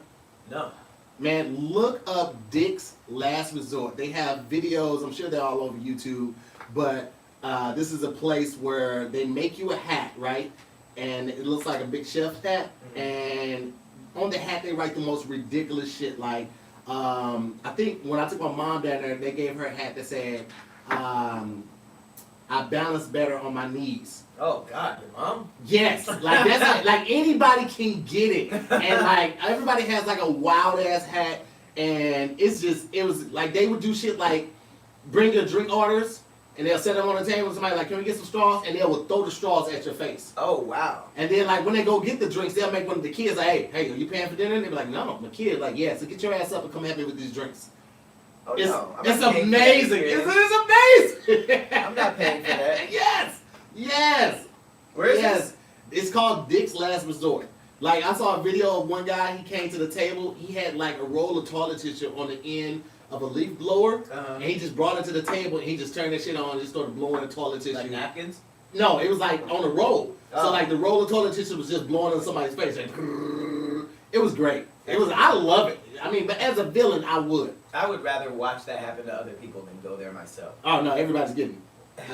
No. Man, look up Dick's Last Resort. They have videos. I'm sure they're all over YouTube. But this is a place where they make you a hat, right? And it looks like a big chef hat. Mm-hmm. And on the hat, they write the most ridiculous shit. Like, I think when I took my mom down there, they gave her a hat that said, I balance better on my knees. Oh God, your mom? Yes, like that's like anybody can get it, and like everybody has like a wild ass hat, and it was like they would do shit like bring your drink orders, and they'll set them on the table. And somebody like, can we get some straws? And they will throw the straws at your face. Oh wow. And then like when they go get the drinks, they'll make one of the kids like, hey, are you paying for dinner? And they'll be like, no, my kid. Like, yeah, so get your ass up and come help me with these drinks. Oh It's, no. I'm it's not paying for that amazing. experience. It's amazing. I'm not paying for that. Yes. Where is yes. this? It's called Dick's Last Resort. Like I saw a video of one guy. He came to the table. He had like a roll of toilet tissue on the end of a leaf blower, and he just brought it to the table. And he just turned that shit on and just started blowing the toilet tissue. Like napkins? No, it was like on a roll. Oh. So like the roll of toilet tissue was just blowing on somebody's face. Like, it was great. It was. I love it. I mean, but as a villain, I would. I would rather watch that happen to other people than go there myself. Oh no, everybody's getting it.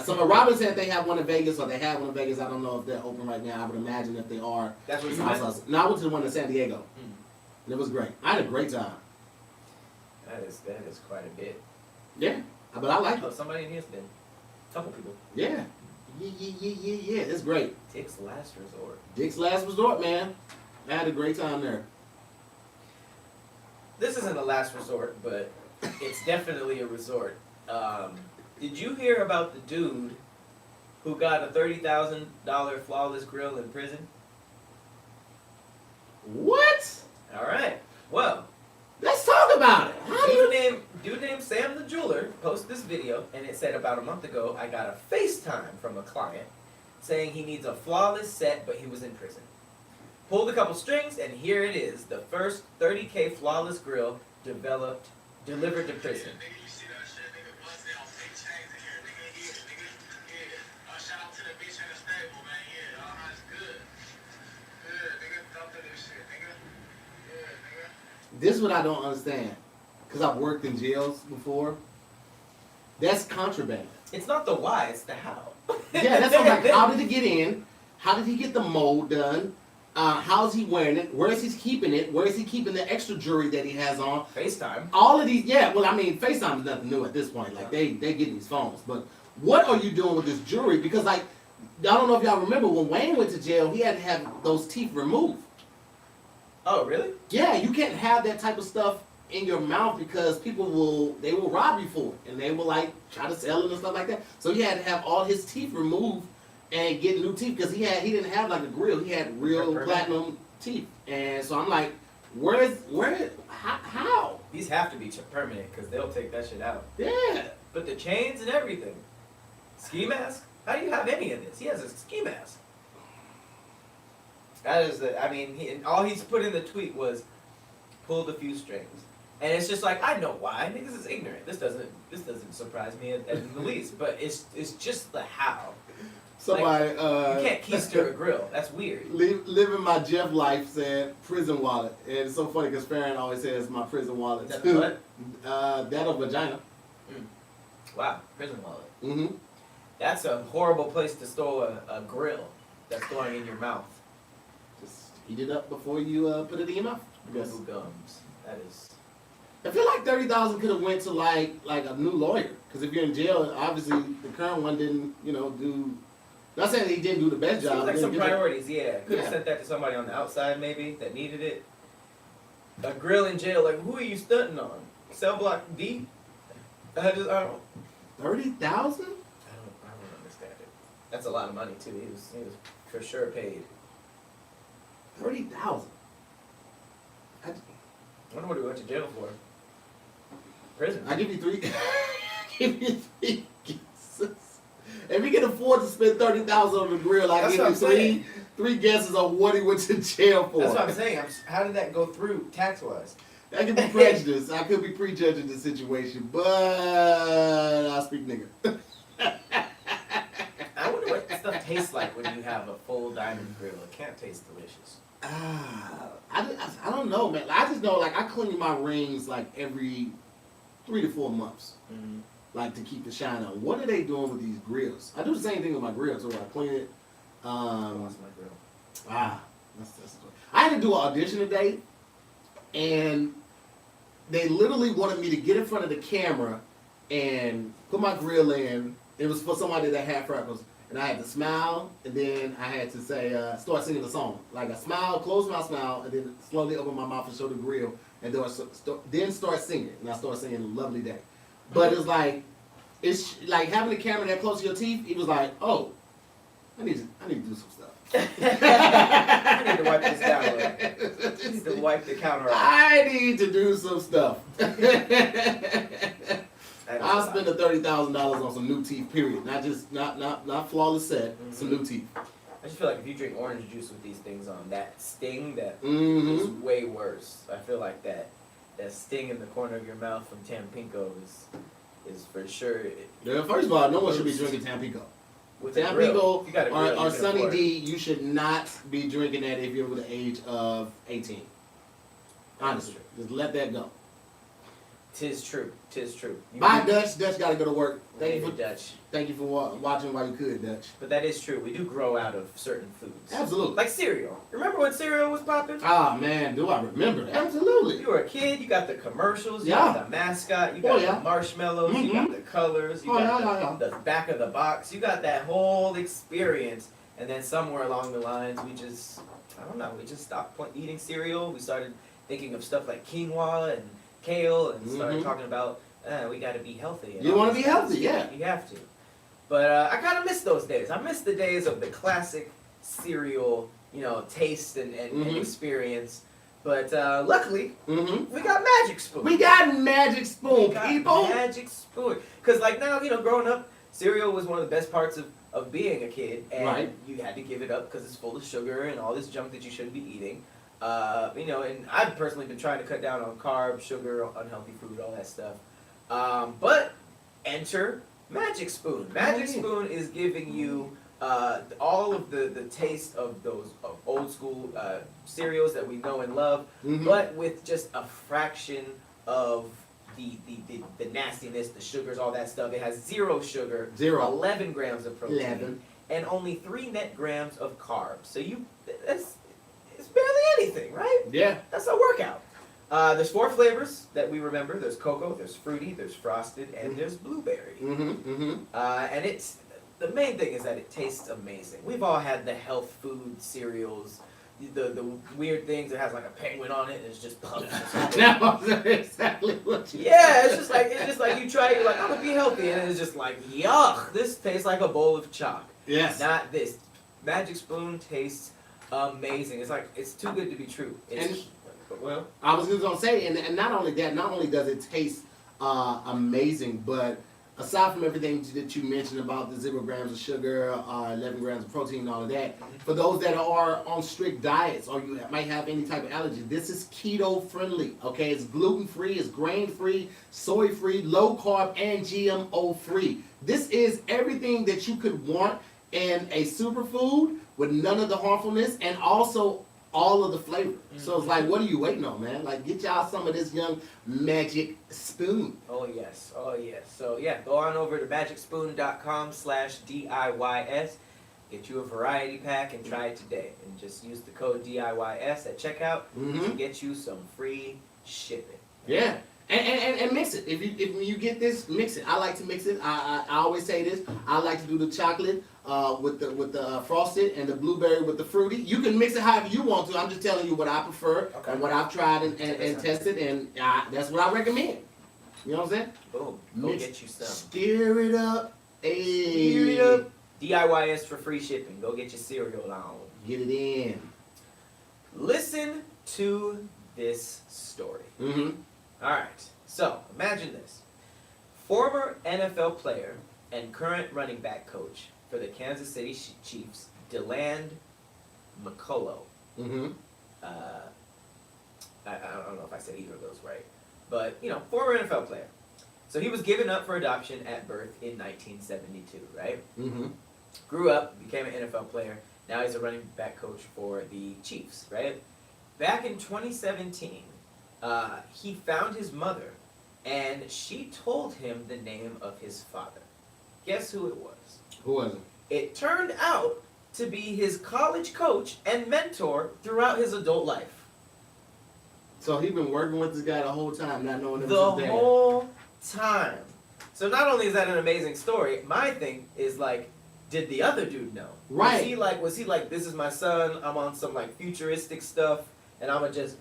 So Robin said they have one in Vegas, or they have one in Vegas. I don't know if they're open right now. I would imagine if they are. That's what you meant? No, I went to the one in San Diego. Hmm. And it was great. I had a great time. That is quite a bit. Yeah, but I like Oh, it. somebody in here's been. Couple people. Yeah. Yeah. It's great. Dick's Last Resort. Dick's Last Resort, man. I had a great time there. This isn't a last resort, but it's definitely a resort. Did you hear about the dude who got a $30,000 flawless grill in prison? What? All right. Well, Let's talk about it. How do you... dude named Sam the Jeweler posted this video, and it said about a month ago, I got a FaceTime from a client saying he needs a flawless set, but he was in prison. Pulled a couple strings, and here it is, the first $30K flawless grill delivered to prison. This is what I don't understand. Because I've worked in jails before. That's contraband. It's not the why, it's the how. Yeah, that's what I'm like. How did he get in? How did he get the mold done? How is he wearing it? Where is he keeping it? Where is he keeping the extra jewelry that he has on? FaceTime. All of these, yeah. Well, I mean, FaceTime is nothing new at this point. Like they getting these phones, but what are you doing with this jewelry? Because like, I don't know if y'all remember when Wayne went to jail, he had to have those teeth removed. Oh, really? Yeah, you can't have that type of stuff in your mouth because they will rob you for it, and they will like try to sell it and stuff like that. So he had to have all his teeth removed and get new teeth because he didn't have like a grill. He had real platinum teeth, and so I'm like, how? These have to be permanent because they'll take that shit out. Yeah. But the chains and everything. Ski mask? How do you have any of this? He has a ski mask. That is all he's put in the tweet was pulled a few strings. And it's just like, I know why. Niggas is ignorant. This doesn't surprise me in the least. But it's just the how. Somebody you can't keister a grill. That's weird. Living my Jeff life said prison wallet. And it's so funny because Farron always says my prison wallet. That's what? That of vagina. Wow, prison wallet. Mm-hmm. That's a horrible place to store a grill that's going in your mouth. Just heat it up before you put it in your mouth. Yes. Gums. That is. I feel like $30,000 could have went to like a new lawyer. Because if you're in jail, obviously the current one didn't, do. Not saying that he didn't do the best job. Seems like some priorities, yeah. Could have Yeah. sent that to somebody on the outside maybe that needed it. A grill in jail, like who are you stunting on? Cell block D? I don't. $30,000? I don't understand it. That's a lot of money too. He was for sure paid. $30,000. I wonder what he went to jail for. Prison. I give you three. Give you three guesses. If you can afford to spend $30,000 on the grill, I That's give what you I'm three guesses on what he went to jail for. That's what I'm saying. How did that go through tax wise? That could be prejudice. I could be prejudging the situation, but I speak nigga. I wonder what stuff tastes like when you have a full diamond grill. It can't taste delicious. I don't know, man. I just know, like, I clean my rings like every 3 to 4 months, like to keep the shine on. What are they doing with these grills? I do the same thing with my grill, so I clean it. I lost my grill. That's I had to do an audition today, and they literally wanted me to get in front of the camera and put my grill in. It was for somebody that had freckles. And I had to smile, and then I had to say, start singing the song. Like I smile, close my smile, and then slowly open my mouth and show the grill, and then start singing. And I start singing "Lovely Day." But it's like having the camera that close to your teeth. It was like, oh, I need to do some stuff. I need to wipe this down a little. I need to wipe the counter off. I need to do some stuff. I'll spend the $30,000 on some new teeth. Period. Not flawless set. Some new teeth. I just feel like if you drink orange juice with these things on, that sting is way worse. I feel like that sting in the corner of your mouth from Tampico is for sure. Yeah, first of all, no one should be drinking Tampico. With Tampico or Sunny Sunny D, you should not be drinking that if you're over the age of 18. Honestly, just let that go. Tis true. Bye, Dutch. Dutch got to go to work. Thank you, Dutch. Thank you for watching while you could, Dutch. But that is true. We do grow out of certain foods. Absolutely. Like cereal. Remember when cereal was popping? Ah, man, do I remember that? Absolutely. You were a kid, you got the commercials, you Yeah. got the mascot, you got the marshmallows, you got the colors, you got the back of the box, you got that whole experience. And then somewhere along the lines, we just stopped eating cereal. We started thinking of stuff like quinoa and kale and started talking about, we got to be healthy. You want to be healthy, yeah. You have to. But I kind of miss those days. I miss the days of the classic cereal, taste and experience. But luckily, we got Magic Spoon. We got Magic Spoon, people. Magic Spoon. Because now, growing up, cereal was one of the best parts of being a kid. And you had to give it up because it's full of sugar and all this junk that you shouldn't be eating. And I've personally been trying to cut down on carbs, sugar, unhealthy food, all that stuff. But enter Magic Spoon. Magic Spoon is giving you all of the taste of those old school cereals that we know and love, but with just a fraction of the nastiness, the sugars, all that stuff. It has 0 sugar, 11 grams of protein, and only 3 net grams of carbs. So it's barely anything, right? Yeah. That's a workout. There's 4 flavors that we remember. There's cocoa, there's fruity, there's frosted, and there's blueberry. And the main thing is that it tastes amazing. We've all had the health food cereals, the weird things that has like a penguin on it and it's just puffs. Now that's exactly what you. Yeah, it's just like you try. You're like, I'm gonna be healthy, and it's just like, yuck. This tastes like a bowl of chalk. Yes. Not this. Magic Spoon tastes amazing. It's like it's too good to be true. It's, well, I was just gonna say, and not only that, not only does it taste amazing, but aside from everything that you mentioned about the 0 grams of sugar, 11 grams of protein, all of that, for those that are on strict diets or you might have any type of allergy, this is keto friendly. Okay, it's gluten free, it's grain free, soy free, low carb, and GMO free. This is everything that you could want in a superfood with none of the harmfulness and also all of the flavor. So it's like, what are you waiting on, man? Like, get y'all some of this young Magic Spoon. oh yes. So yeah, go on over to magicspoon.com/DIYS. Get you a variety pack and try it today. And just use the code DIYS at checkout to get you some free shipping. Yeah. And mix it. If you get this, mix it. I like to mix it. I always say this. I like to do the chocolate with the frosted and the blueberry with the fruity. You can mix it however you want to. I'm just telling you what I prefer and what I've tried and tested, and that's what I recommend. You know what I'm saying? Boom. Go get you some. Stir it up. Hey. Stir it up. DIYS for free shipping. Go get your cereal on. Get it in. Listen to this story. Alright, so imagine this. Former NFL player and current running back coach for the Kansas City Chiefs, DeLand McCullough. I don't know if I said either of those right. But, former NFL player. So he was given up for adoption at birth in 1972, right? Grew up, became an NFL player. Now he's a running back coach for the Chiefs, right? Back in 2017, he found his mother, and she told him the name of his father. Guess who it was? Who was it? It turned out to be his college coach and mentor throughout his adult life. So he been working with this guy the whole time, not knowing him The was his dad. whole time. So not only is that an amazing story, my thing is like, did the other dude know? Right. Was he like, this is my son, I'm on some like futuristic stuff, and I'm gonna just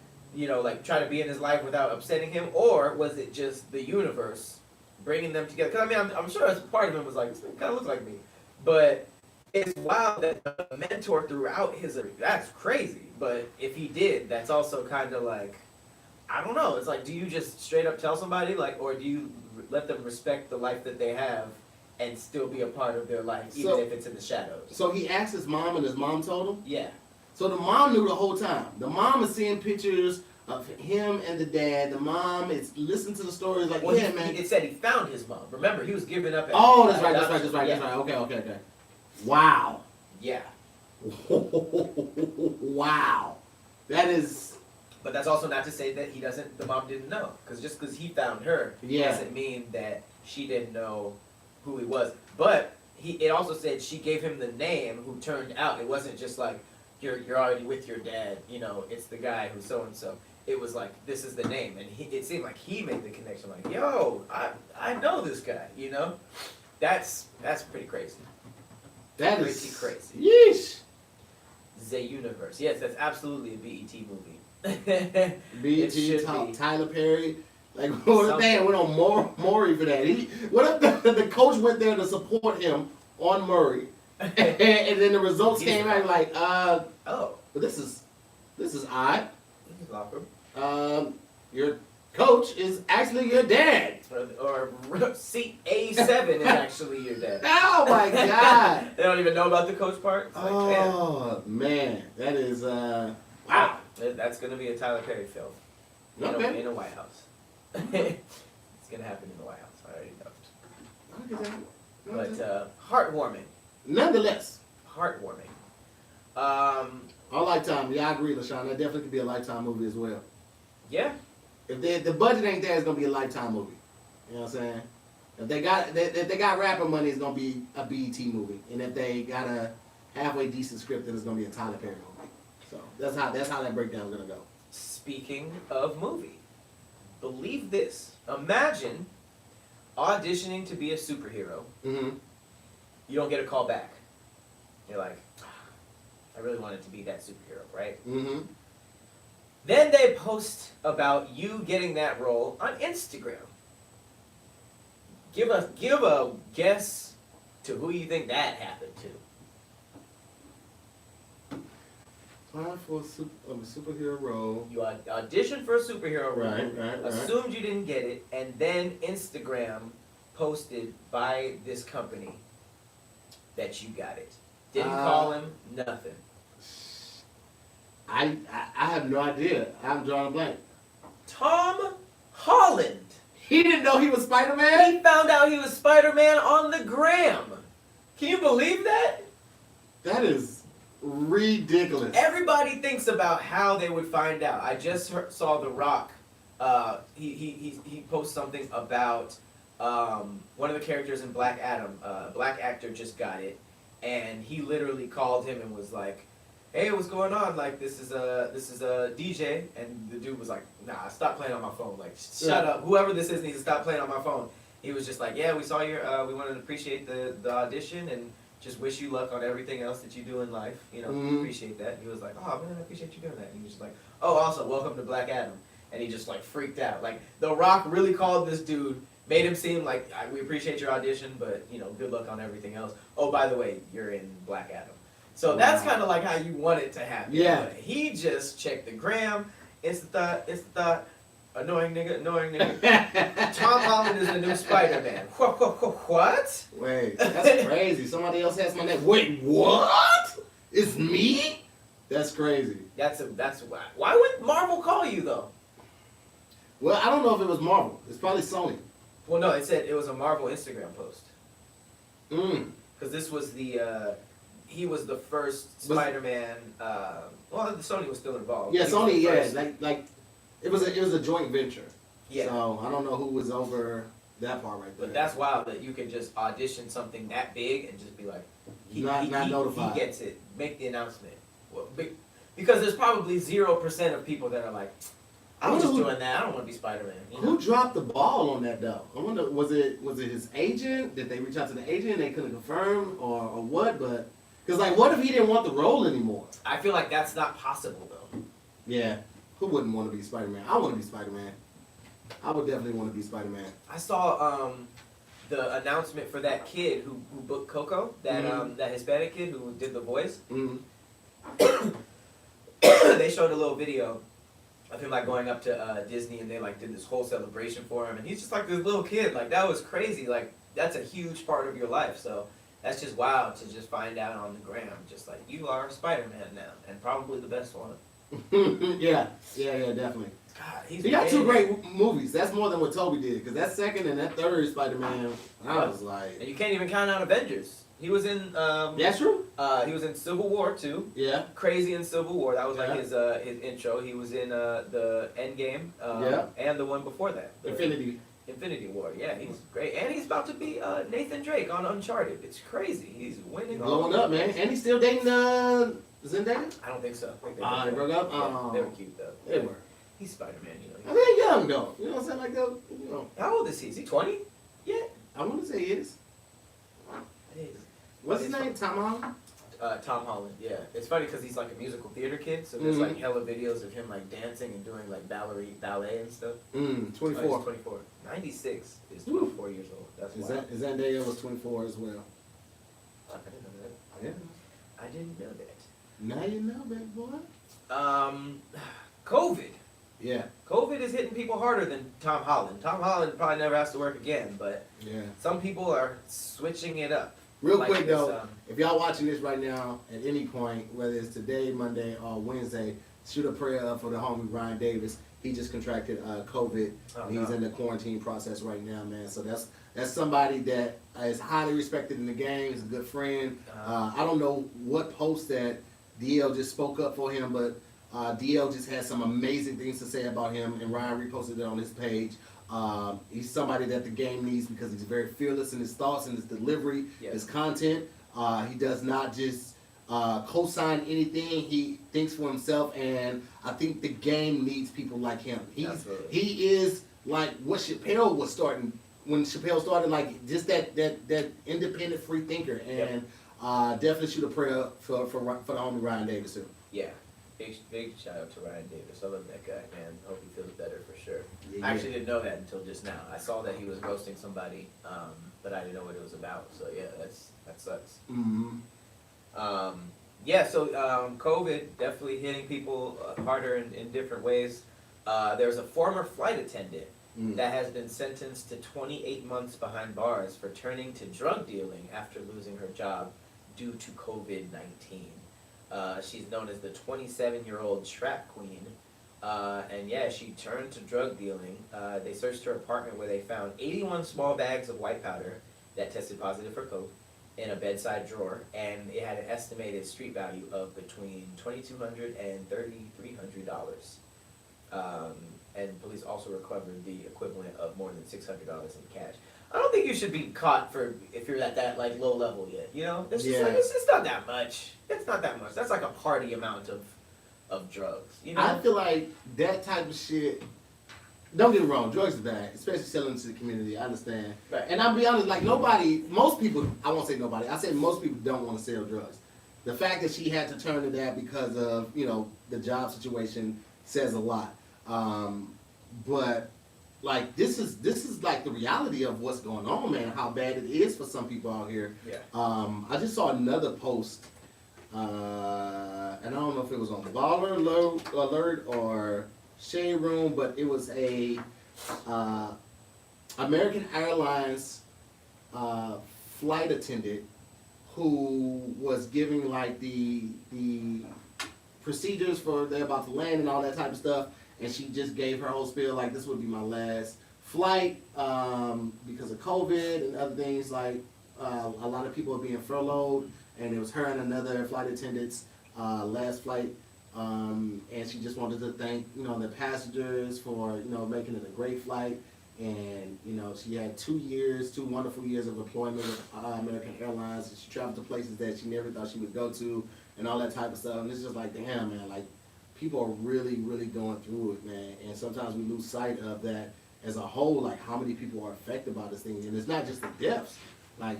try to be in his life without upsetting him? Or was it just the universe bringing them together? Because, I'm sure as part of him was like, this kind of looks like me. But it's wild that a mentor throughout his... That's crazy. But if he did, that's also kind of like... I don't know. It's like, do you just straight up tell somebody? Or do you let them respect the life that they have and still be a part of their life, even if it's in the shadows? So he asked his mom, and his mom told him? Yeah. So the mom knew the whole time. The mom is seeing pictures of him and the dad. The mom is listening to the stories like, yeah, man. It said he found his mom. Remember, he was given up at... Oh, that's right. Okay. Wow. Yeah. Wow. That is... But that's also not to say that the mom didn't know. Because just because he found her doesn't mean that she didn't know who he was. But it also said she gave him the name who turned out. It wasn't just like, you're already with your dad, it's the guy who's so-and-so. It was like, this is the name. And it seemed like he made the connection, like, yo, I know this guy, That's pretty crazy. That pretty is crazy. Yeesh. The Universe. Yes, that's absolutely a BET movie. BET, Tyler Perry. Like, what if they went on Maury for that? What if the coach went there to support him on Murray? And then the results came out like, but this is odd. Your coach is actually your dad. Or seat A7 is actually your dad. Oh my God! They don't even know about the coach part. It's like, man, that is wow. That's gonna be a Tyler Perry film. In a White House. It's gonna happen in the White House. I already know it. But heartwarming. Nonetheless. Heartwarming. A Lifetime. Yeah, I agree, LaShawn. That definitely could be a Lifetime movie as well. Yeah. If the budget ain't there, it's gonna be a Lifetime movie. You know what I'm saying? If they got rapper money, it's gonna be a BET movie. And if they got a halfway decent script, then it's gonna be a Tyler Perry movie. So that's how that breakdown is gonna go. Speaking of movie, believe this. Imagine auditioning to be a superhero. You don't get a call back. You're like, I really wanted to be that superhero, right? Mm-hmm. Then they post about you getting that role on Instagram. Give a guess to who you think that happened to. Applying for a superhero role. You auditioned for a superhero role, Right. assumed you didn't get it, and then Instagram posted by this company that you got it. Didn't call him, nothing. I have no idea. I'm drawing a blank. Tom Holland. He didn't know he was Spider-Man? He found out he was Spider-Man on the gram. Can you believe that? That is ridiculous. Everybody thinks about how they would find out. I just saw The Rock. He posted something about one of the characters in Black Adam. Black actor just got it, and he literally called him and was like, "Hey, what's going on? Like, this is a DJ," and the dude was like, "Nah, stop playing on my phone. Like, shut up. Whoever this is needs to stop playing on my phone." He was just like, "Yeah, we saw your. We wanted to appreciate the audition and just wish you luck on everything else that you do in life. You know, appreciate that." And he was like, "Oh man, I appreciate you doing that." And he was just like, "Oh, also welcome to Black Adam." And he just like freaked out. Like, The Rock really called this dude, made him seem like, "We appreciate your audition, but you know, good luck on everything else. Oh, by the way, you're in Black Adam." So that's kind of like how you want it to happen. Yeah. But he just checked the gram. It's the thought. Annoying nigga. Tom Holland is the new Spider-Man. What? Wait, that's crazy. Somebody else has my name. Wait, what? It's me? That's crazy. That's why. Why would Marvel call you though? Well, I don't know if it was Marvel. It's probably Sony. Well, no, it said it was a Marvel Instagram post. Because this was the. He was the first Spider-Man. Well, Sony was still involved. Yeah, He was Sony. the Yeah, first. like it was a joint venture. Yeah. So I don't know who was over that part right there. But that's wild that you can just audition something that big and just be like, Not notified. He gets it. Make the announcement. Well, because there's probably 0% of people that are like, I was just doing that. I don't want to be Spider-Man. You know? Who dropped the ball on that though? I wonder, was it his agent? Did they reach out to the agent and they couldn't confirm or what? But because like, what if he didn't want the role anymore? I feel like that's not possible though. Yeah. Who wouldn't want to be Spider-Man? I want to be Spider-Man. I would definitely want to be Spider-Man. I saw the announcement for that kid who booked Coco, that that Hispanic kid who did the voice. They showed a little video of him like going up to Disney, and they like did this whole celebration for him, and he's just like this little kid. Like, that was crazy. Like, that's a huge part of your life. So that's just wild to just find out on the gram. Just like, you are Spider-Man now, and probably the best one. yeah, definitely. God, he got two great movies. That's more than what Toby did. Because that second and that third Spider-Man, I was like... And you can't even count out Avengers. He was in... That's true. He was in Civil War, too. Yeah. Crazy in Civil War. That was like his intro. He was in the Endgame. And the one before that. Infinity War. Yeah, he's great. And he's about to be Nathan Drake on Uncharted. It's crazy. He's winning. Blowing up, man. And he's still dating Zendaya? I don't think so. I think they broke up? Yeah, they were cute, though. They were. He's Spider-Man, you know. I mean, they're young, though. You know what I'm saying? Like, you know. How old is he? Is he 20? Yeah. I want to say he is. What's his name? Tom Holland? Tom Holland, yeah. It's funny because he's like a musical theater kid, so there's like hella videos of him like dancing and doing like ballet and stuff. 24. He's 24. 96 is 24 years old. That's wild. Zendaya was 24 as well. I didn't know that. Yeah. I didn't know that. Now you know, big boy. COVID. Yeah. COVID is hitting people harder than Tom Holland. Tom Holland probably never has to work again, but some people are switching it up. Real quick though, if y'all watching this right now, at any point, whether it's today, Monday, or Wednesday, shoot a prayer up for the homie Ryan Davis. He just contracted COVID. He's in the quarantine process right now, man. So that's somebody that is highly respected in the game. He's a good friend. I don't know what post that DL just spoke up for him, but DL just had some amazing things to say about him, and Ryan reposted it on his page. He's somebody that the game needs because he's very fearless in his thoughts and his delivery, his content. He does not just co-sign anything. He thinks for himself, and I think the game needs people like him. He is like what Chappelle was starting when Chappelle started, like just that independent free thinker. And Definitely shoot a prayer for the homie Ryan Davis too. Yeah. Big shout out to Ryan Davis. I love that guy, man. Hope he feels better for sure. Yeah, I actually didn't know that until just now. I saw that he was roasting somebody, but I didn't know what it was about. So yeah, that sucks. Mm-hmm. COVID definitely hitting people harder in different ways. There's a former flight attendant that has been sentenced to 28 months behind bars for turning to drug dealing after losing her job due to COVID-19. She's known as the 27-year-old trap queen. And yeah, she turned to drug dealing. They searched her apartment where they found 81 small bags of white powder that tested positive for coke in a bedside drawer, and it had an estimated street value of between $2,200 and $3,300. And police also recovered the equivalent of more than $600 in cash. I don't think you should be caught if you're at that like low level yet. You know, it's just like it's not that much. It's not that much. That's like a party amount of drugs. You know, I feel like that type of shit. Don't get me wrong, drugs are bad, especially selling to the community. I understand. Right. And I'll be honest, like most people, I won't say nobody, I say most people don't want to sell drugs. The fact that she had to turn to that because of, the job situation says a lot. But like this is like the reality of what's going on, man, how bad it is for some people out here. Yeah. I just saw another post, and I don't know if it was on Baller Alert or Shade Room, but it was a American Airlines flight attendant who was giving like the procedures for they're about to land and all that type of stuff, and she just gave her whole spiel like this would be my last flight because of COVID and other things. Like a lot of people are being furloughed, and it was her and another flight attendant's last flight. And she just wanted to thank, the passengers for, making it a great flight. And, she had 2 wonderful years of employment with American Airlines. She traveled to places that she never thought she would go to and all that type of stuff. And it's just like, damn, man, like, people are really, really going through it, man. And sometimes we lose sight of that as a whole, like, how many people are affected by this thing. And it's not just the deaths. Like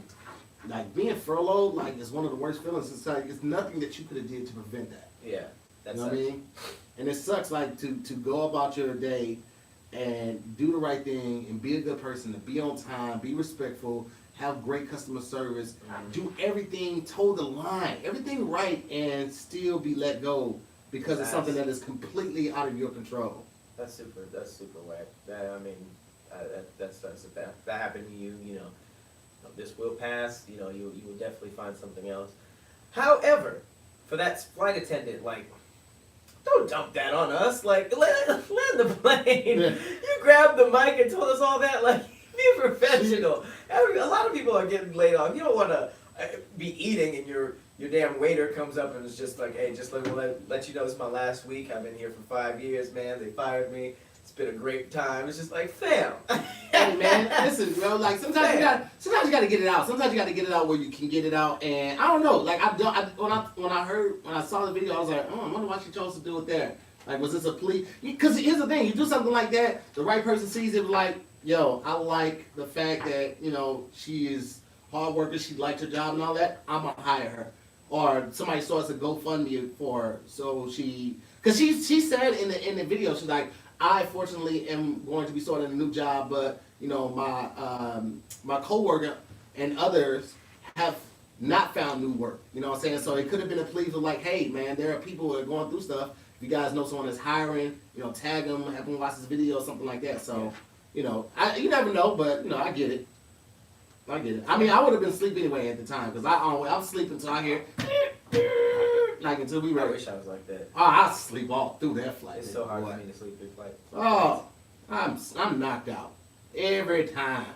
being furloughed, like, is one of the worst feelings. It's like, it's nothing that you could have did to prevent that. Yeah. You know what I mean? And it sucks, like, to go about your day and do the right thing and be a good person, to be on time, be respectful, have great customer service, do everything, toe the line, everything right, and still be let go because it's something that is completely out of your control. That's super whack. That sucks. If that happened to you, this will pass. You will definitely find something else. However, for that flight attendant, like, don't dump that on us. Like, land the plane. Yeah. You grabbed the mic and told us all that. Like, be professional. A lot of people are getting laid off. You don't want to be eating and your damn waiter comes up and is just like, hey, just let you know this is my last week. I've been here for 5 years, man. They fired me. It's been a great time. It's just like, fam. Hey, man, listen, bro. Like sometimes you gotta get it out. Sometimes you gotta get it out where you can get it out. And I don't know. Like when I saw the video, I was like, oh, I wonder why she chose to do it there. Like, was this a plea? Because here's the thing: you do something like that, the right person sees it, like, yo, I like the fact that she is hard worker. She likes her job and all that. I'm gonna hire her. Or somebody starts a GoFundMe for her, so because she said in the video, she's like, I fortunately am going to be starting a new job, but my coworker and others have not found new work. You know what I'm saying? So it could have been a plea for like, hey man, there are people who are going through stuff. If you guys know someone that's hiring, tag them, have them watch this video or something like that. So, you never know, but I get it. I get it. I mean, I would have been asleep anyway at the time because I was sleeping until I hear like until we ready. I wish I was like that. Oh, I sleep all through that flight. It's so hard for me to sleep through flight. Oh, I'm knocked out every time.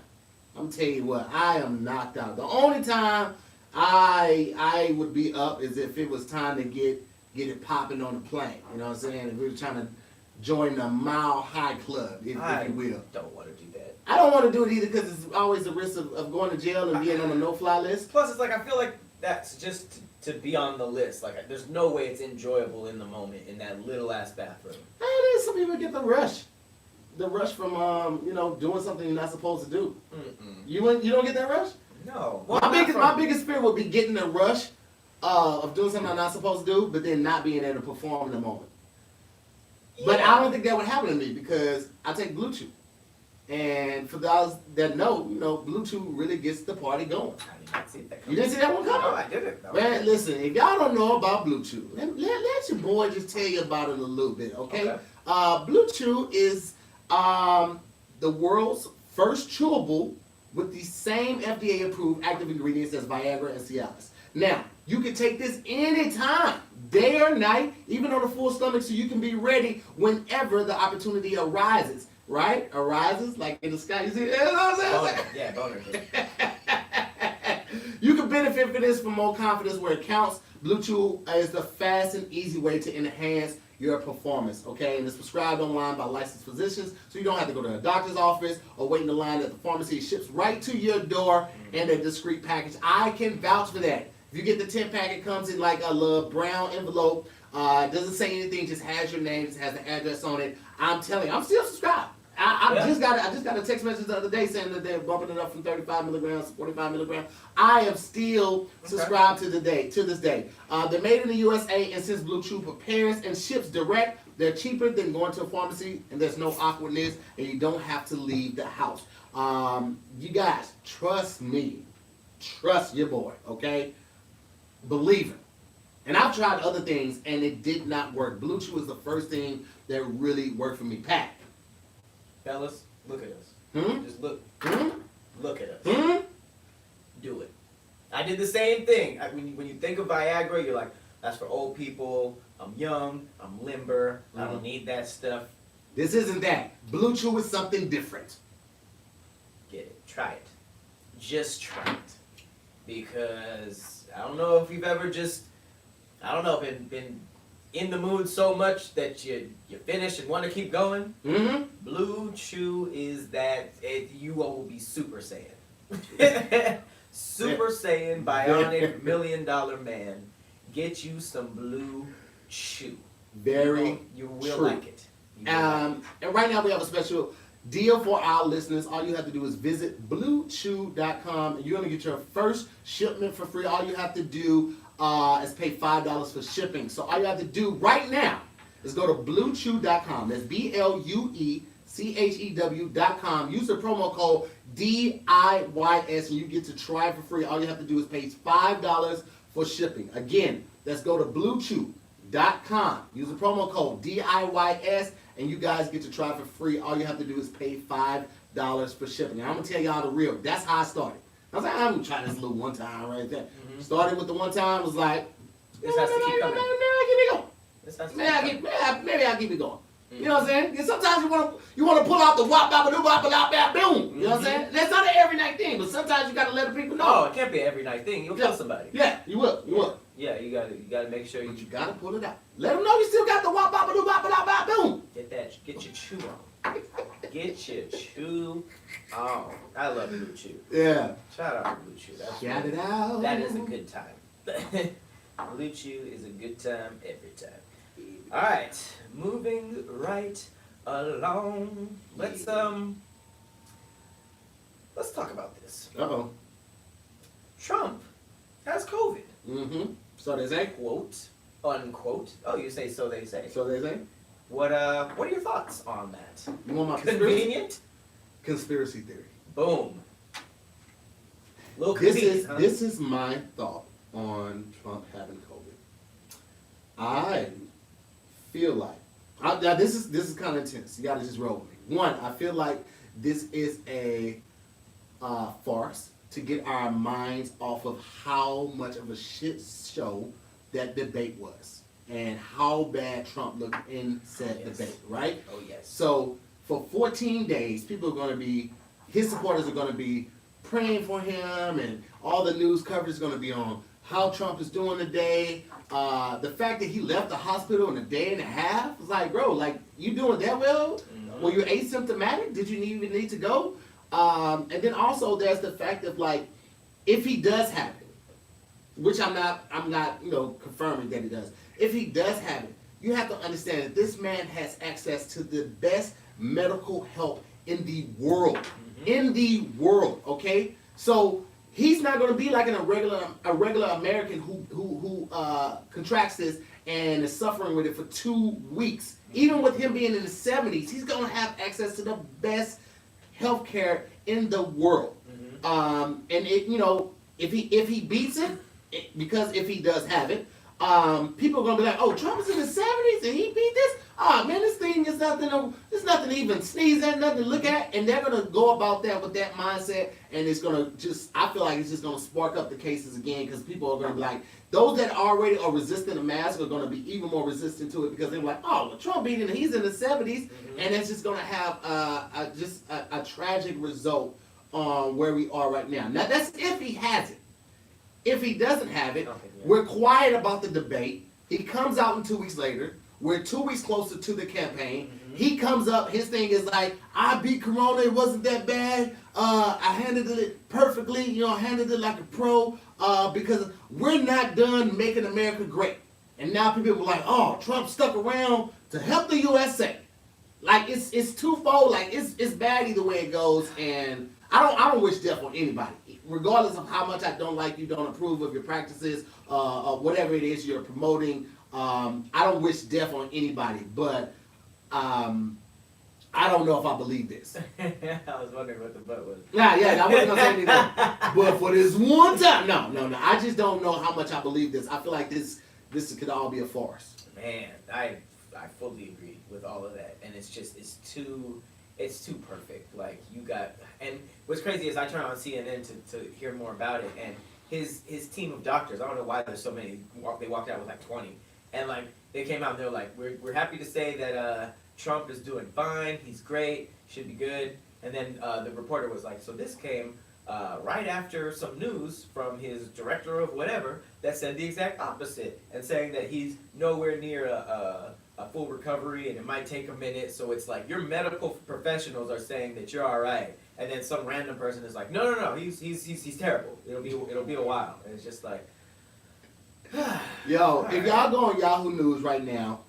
I'm telling you what, I am knocked out. The only time I would be up is if it was time to get it popping on the plane. You know what I'm saying? If we were trying to join the Mile High Club, if you will. I don't want to do that. I don't want to do it either because it's always the risk of going to jail and being on a no-fly list. Plus, it's like I feel like that's just to be on the list. Like, there's no way it's enjoyable in the moment in that little ass bathroom. It is. Some people get the rush from doing something you're not supposed to do. Mm-mm. You don't get that rush? No. My biggest fear would be getting the rush of doing something I'm not supposed to do, but then not being able to perform in the moment. Yeah. But I don't think that would happen to me because I take Blue Chew. And for those that know, Blue Chew really gets the party going. I did not see that You coming. didn't see that one coming? No, I didn't. No. Man, listen, if y'all don't know about Blue Chew, let your boy just tell you about it a little bit, okay? Blue Chew is the world's first chewable with the same FDA-approved active ingredients as Viagra and Cialis. Now, you can take this anytime, day or night, even on a full stomach, so you can be ready whenever the opportunity arises. Right? Arises, like in the sky. You see? You know what I'm saying? Yeah, boner. You can benefit from this for more confidence where it counts. Blue Chew is the fast and easy way to enhance your performance, okay? And it's prescribed online by licensed physicians, so you don't have to go to a doctor's office or wait in the line at the pharmacy. It ships right to your door in a discreet package. I can vouch for that. If you get the 10-pack, it comes in like a little brown envelope. It doesn't say anything, just has your name, just has the address on it. I'm telling you, I'm still subscribed. I just got a text message the other day saying that they're bumping it up from 35 milligrams to 45 milligrams. I am still subscribed to this day. They're made in the USA, and since Blue Chew prepares and ships direct, they're cheaper than going to a pharmacy, and there's no awkwardness, and you don't have to leave the house. You guys, trust me. Trust your boy, okay? Believe it. And I've tried other things, and it did not work. Blue Chew was the first thing that really worked for me. Pat. Fellas, look at us. Just look. Look at us. Do it. I did the same thing. When you think of Viagra, you're like, that's for old people. I'm young. I'm limber. I don't need that stuff. This isn't that. Blue Chew is something different. Get it. Try it. Just try it. Because I don't know if you've ever been in the mood so much that you finish and want to keep going. Blue Chew is that. You will be Super Saiyan. Super Saiyan, bionic, $1 million man. Get you some Blue Chew. You will true. like it. And right now we have a special deal for our listeners. All you have to do is visit bluechew.com, and you're going to get your first shipment for free. All you have to do is pay $5 for shipping. So all you have to do right now is go to bluechew.com. That's BLUECHEW.com. Use the promo code DIYS, and you get to try it for free. All you have to do is pay $5 for shipping. Again, let's go to bluechew.com. Use the promo code DIYS, and you guys get to try it for free. All you have to do is pay $5 for shipping. And I'm going to tell y'all the real. That's how I started. I was like, I'm going to try this little one time right there. Started with the one time, was like, this has to keep coming. Maybe I'll keep it going. This has to Maybe I'll keep it going. Mm-hmm. You know what I'm saying? Because sometimes you want to pull out the wop, bop, boom. You know what I'm saying? That's not an every night thing, but sometimes you got to let the people know. Oh, it can't be an every night thing. You'll kill somebody. Yeah, you will. Yeah, you gotta make sure But you got to pull it out. Let them know you still got the wop, bop, boom. get your chew on. Get your chew on. I love Blue Chew. Yeah. Shout out to Blue Chew. Shout it out. That is a good time. Blue Chew is a good time every time. All right, moving right along. Let's talk about this. Uh-oh. Trump has COVID. So they say. Quote, unquote. Oh, you say so they say. So they say. What are your thoughts on that? You want my Convenient? conspiracy theory? Boom. Little This convenient, huh? is my thought on Trump having COVID. I feel like now this is kind of intense. You got to just roll with me. One, I feel like this is a farce to get our minds off of how much of a shit show that debate was and how bad Trump looked in said debate, right? Oh, yes. So for 14 days, his supporters are going to be praying for him, and all the news coverage is going to be on how Trump is doing today. The fact that he left the hospital in a day and a half was like, bro, like, you doing that well? Were you asymptomatic? Did you even need to go? And then also there's the fact of, like, if he does have it, which I'm not, confirming that he does. If he does have it, you have to understand that this man has access to the best medical help in the world. In the world, okay? So he's not going to be like a regular American who contracts this and is suffering with it for 2 weeks. Even with him being in his 70s, he's going to have access to the best healthcare in the world. And it, you know, if he beats it, because if he does have it, people are gonna be like, "Oh, Trump is in the 70s and he beat this. Oh man, this thing is nothing. There's nothing to even sneeze at, nothing to look at." And they're gonna go about that with that mindset, and it's gonna just. I feel like it's just gonna spark up the cases again because people are gonna be like, those that already are resistant to mask are gonna be even more resistant to it because they're like, "Oh, well, Trump beat it. He's in the 70s," and it's just gonna have a tragic result on where we are right now. Now that's if he has it. If he doesn't have it, we're quiet about the debate. He comes out in 2 weeks later. We're 2 weeks closer to the campaign. He comes up, his thing is like, I beat Corona, it wasn't that bad. I handled it perfectly, you know, handled it like a pro, because we're not done making America great. And now people are like, oh, Trump stuck around to help the USA. Like it's twofold, like it's bad either way it goes, and I don't wish death on anybody. Regardless of how much I don't like you, don't approve of your practices, whatever it is you're promoting, I don't wish death on anybody. But I don't know if I believe this. I was wondering what the butt was. Yeah, I wasn't gonna say anything. But for this one time, no. I just don't know how much I believe this. I feel like this could all be a farce. Man, I fully agree with all of that, and it's too perfect. Like you got, and what's crazy is I turn on CNN to hear more about it, and his team of doctors. I don't know why there's so many. They walked out with like 20, and like they came out and they're like, we're happy to say that Trump is doing fine. He's great. Should be good. And then the reporter was like, so this came right after some news from his director of whatever that said the exact opposite, and saying that he's nowhere near a full recovery and it might take a minute. So it's like your medical professionals are saying that you're all right, and then some random person is like, no, he's terrible. It'll be a while. And it's just like, yo, if y'all go on Yahoo News right now,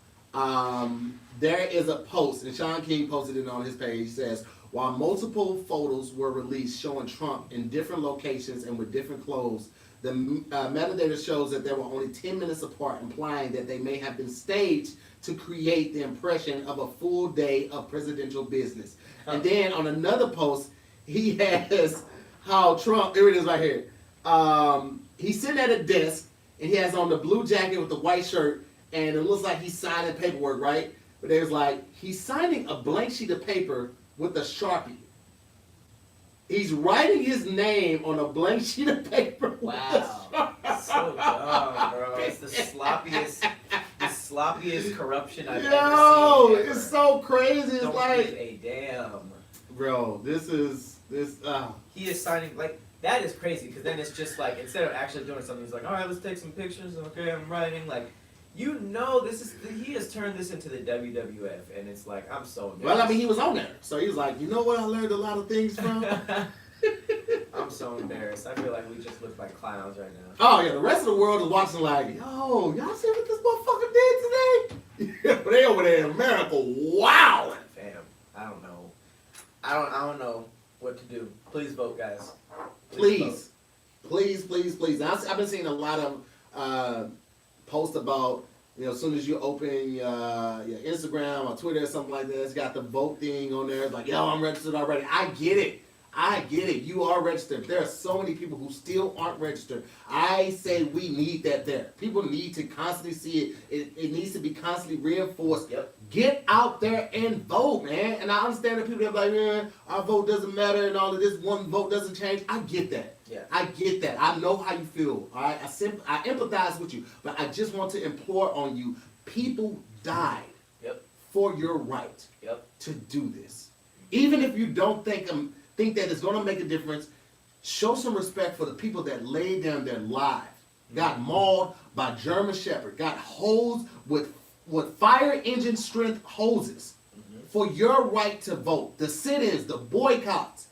there is a post, and Sean King posted it on his page. Says, while multiple photos were released showing Trump in different locations and with different clothes, the metadata shows that they were only 10 minutes apart, implying that they may have been staged to create the impression of a full day of presidential business. And then on another post, he has how Trump, here it is right here. He's sitting at a desk, and he has on the blue jacket with the white shirt, and it looks like he's signing paperwork, right? But there's like, he's signing a blank sheet of paper with a Sharpie. He's writing his name on a blank sheet of paper. Wow. So dumb, bro. It's the sloppiest corruption I've ever seen. Ever. It's so crazy. It's Don't like give a damn. Bro, this. He is signing, like, that is crazy, because then it's just like, instead of actually doing something, he's like, all right, let's take some pictures. Okay, I'm writing. Like, you know, he has turned this into the WWF, and it's like, I'm so embarrassed. Well, I mean, he was on there, so he was like, you know what, I learned a lot of things from. I'm so embarrassed. I feel like we just look like clowns right now. Oh yeah, the rest of the world is watching like, yo, y'all see what this motherfucker did today? But they over there in America, wow. Fam, I don't know. I don't know what to do. Please vote, guys. Please. I've been seeing a lot of post about, you know, as soon as you open your Instagram or Twitter or something like that, it's got the vote thing on there. It's like, yo, I'm registered already. I get it. You are registered. There are so many people who still aren't registered. I say we need that there. People need to constantly see it. It needs to be constantly reinforced. Yep. Get out there and vote, man. And I understand that people that are like, man, our vote doesn't matter and all of this, one vote doesn't change. I get that. Yeah. I get that. I know how you feel. All right. I empathize with you, but I just want to implore on you. People died for your right to do this. Even if you don't think that it's going to make a difference, show some respect for the people that laid down their lives, got mauled by German Shepherd, got hosed with fire engine strength hoses for your right to vote. The sit-ins, the boycotts,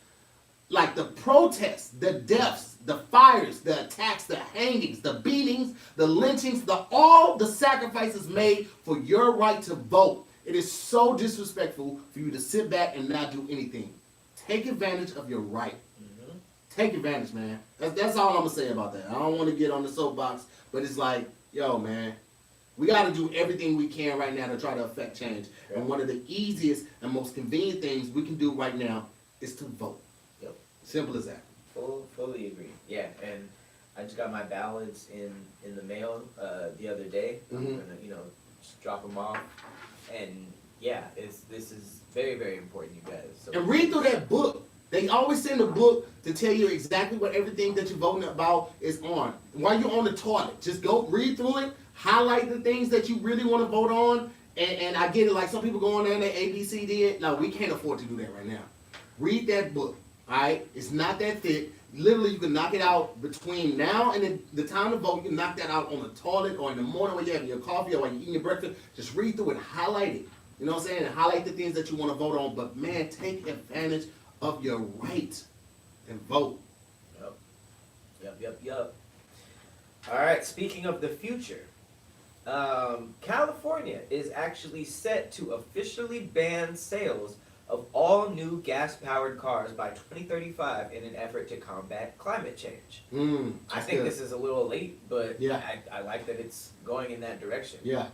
like the protests, the deaths, the fires, the attacks, the hangings, the beatings, the lynchings, all the sacrifices made for your right to vote. It is so disrespectful for you to sit back and not do anything. Take advantage of your right. take advantage, man. That's all I'm gonna say about that. I don't want to get on the soapbox, but it's like, yo, man, we got to do everything we can right now to try to affect change. Yeah. And one of the easiest and most convenient things we can do right now is to vote. Yep. Simple as that. Fully agree. Yeah, and I just got my ballots in the mail the other day. I'm Mhm. gonna just drop them off, and yeah, this is very, very important, you guys. So And read through that book. They always send a book to tell you exactly what everything that you're voting about is on. While you're on the toilet, just go read through it, highlight the things that you really want to vote on, and I get it, like some people go on there and they ABCD it. No, we can't afford to do that right now. Read that book, all right? It's not that thick. Literally, you can knock it out between now and the time to vote. You can knock that out on the toilet or in the morning when you're having your coffee or when you're eating your breakfast. Just read through it, highlight it. You know what I'm saying? And highlight the things that you want to vote on. But man, take advantage of your right and vote. Yep. All right, speaking of the future, California is actually set to officially ban sales of all new gas-powered cars by 2035 in an effort to combat climate change. I think this is a little late, but Yeah. I like that it's going in that direction. Yeah,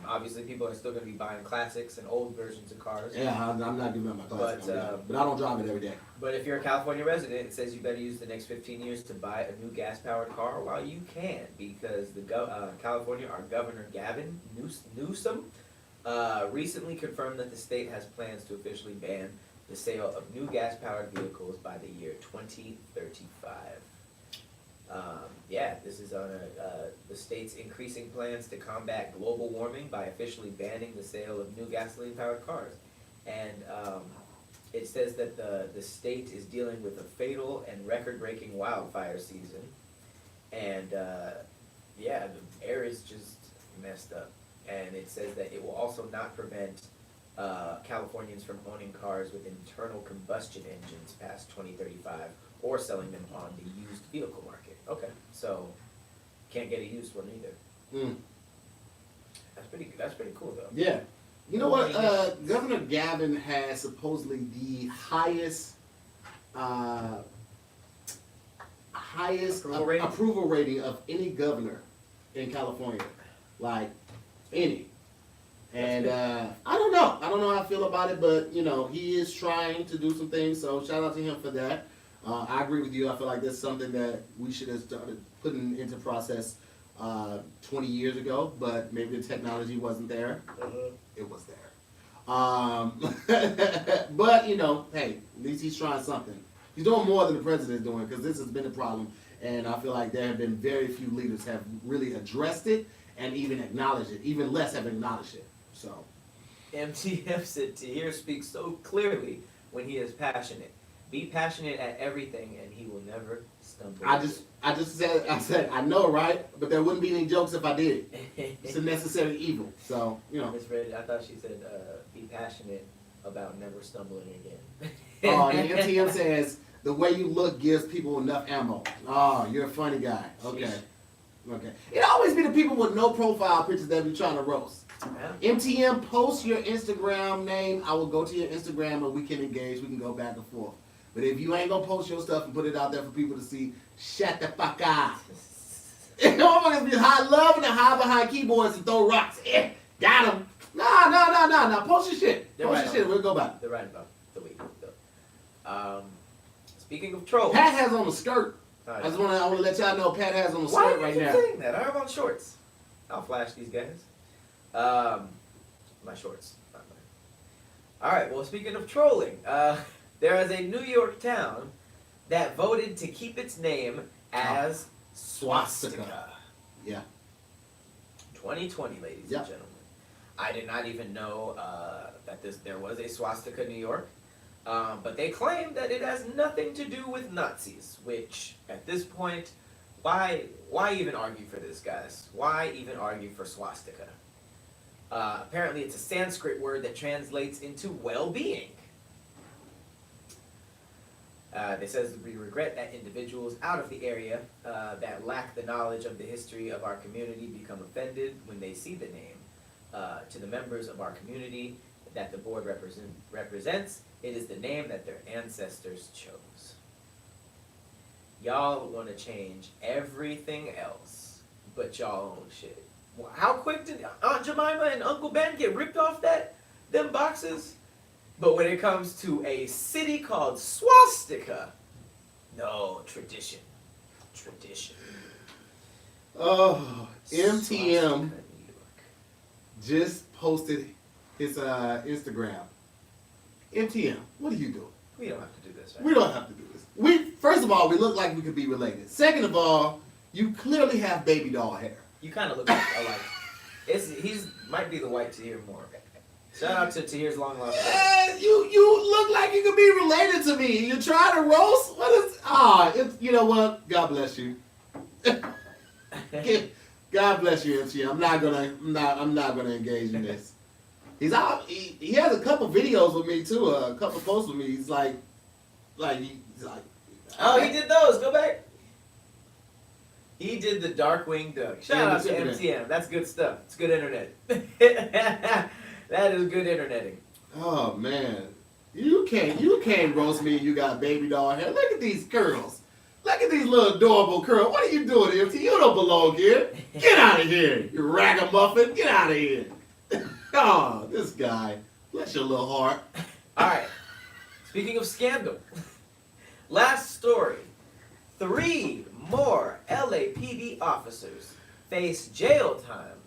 Obviously, people are still going to be buying classics and old versions of cars. yeah. I'm not giving up my classic, But, but I don't drive it every day. But if you're a California resident, it says you better use the next 15 years to buy a new gas-powered car while you can, because California, our Governor Gavin Newsom, recently confirmed that the state has plans to officially ban the sale of new gas-powered vehicles by the year 2035. This is on the state's increasing plans to combat global warming by officially banning the sale of new gasoline-powered cars. And it says that the state is dealing with a fatal and record-breaking wildfire season. And the air is just messed up. And it says that it will also not prevent Californians from owning cars with internal combustion engines past 2035 or selling them on the used vehicle market. Okay, so can't get a used one either. That's pretty cool though. Yeah. You know what? Governor Gavin has supposedly the highest approval rating of any governor in California, like any. And I don't know how I feel about it, but he is trying to do some things. So shout out to him for that. I agree with you. I feel like that's something that we should have started putting into process 20 years ago, but maybe the technology wasn't there. It was there. But hey, at least he's trying something. He's doing more than the president is doing, because this has been a problem, and I feel like there have been very few leaders have really addressed it and even acknowledged it. Even less have acknowledged it. So, MTF said Tahir speaks so clearly when he is passionate. Be passionate at everything, and he will never stumble. I just said I know, right? But there wouldn't be any jokes if I did. It's a necessary evil. So Misread. I thought she said, "Be passionate about never stumbling again." Oh, and the MTM says the way you look gives people enough ammo. Oh, you're a funny guy. Okay. It always be the people with no profile pictures that be trying to roast. Yeah. MTM, post your Instagram name. I will go to your Instagram and we can engage. We can go back and forth. But if you ain't gonna post your stuff and put it out there for people to see, shut the fuck up. Motherfuckers be loving to hide behind keyboards and throw rocks. Got him. Nah. Post your shit. Post your shit. We'll go back. They're right about the week though. Speaking of trolls, Pat has on a skirt. I want to let y'all know Pat has on a skirt right now. Why are you saying that? I have on shorts. I'll flash these guys. My shorts. All right. Well, speaking of trolling, there is a New York town that voted to keep its name as Swastika. Yeah. 2020, ladies and gentlemen. I did not even know that there was a Swastika, New York. But they claim that it has nothing to do with Nazis, which, at this point, why even argue for this, guys? Why even argue for swastika? Apparently, it's a Sanskrit word that translates into well-being. They says we regret that individuals out of the area that lack the knowledge of the history of our community become offended when they see the name. To the members of our community that the board represents, it is the name that their ancestors chose. y'all want to change everything else but y'all own shit. Well, how quick did Aunt Jemima and Uncle Ben get ripped off them boxes? But when it comes to a city called Swastika, no, tradition. Oh, MTM Swastika, New York. just posted his Instagram. MTM, what are you doing? We don't have to do this, right? We don't have to do this. First of all, we look like we could be related. Second of all, you clearly have baby doll hair. You kind of look alike. He's might be the white Tahir more. Shout out to Tahir's long lost. You look like you could be related to me. You're trying to roast. You know what? God bless you. God bless you, MC. I'm not gonna engage in this. He's out. He has a couple videos with me too. A couple posts with me. He's like. Oh, he did those. Go back. He did the Darkwing Duck. Shout out to MTM. That's good stuff. It's good internet. That is good interneting. Oh man, you can't roast me. You got baby doll hair. Look at these curls. Look at these little adorable curls. What are you doing, MT? You don't belong here. Get out of here, you ragamuffin. Get out of here. Oh, this guy. Bless your little heart. All right. Speaking of scandal, last story. 3 more LAPD officers face jail time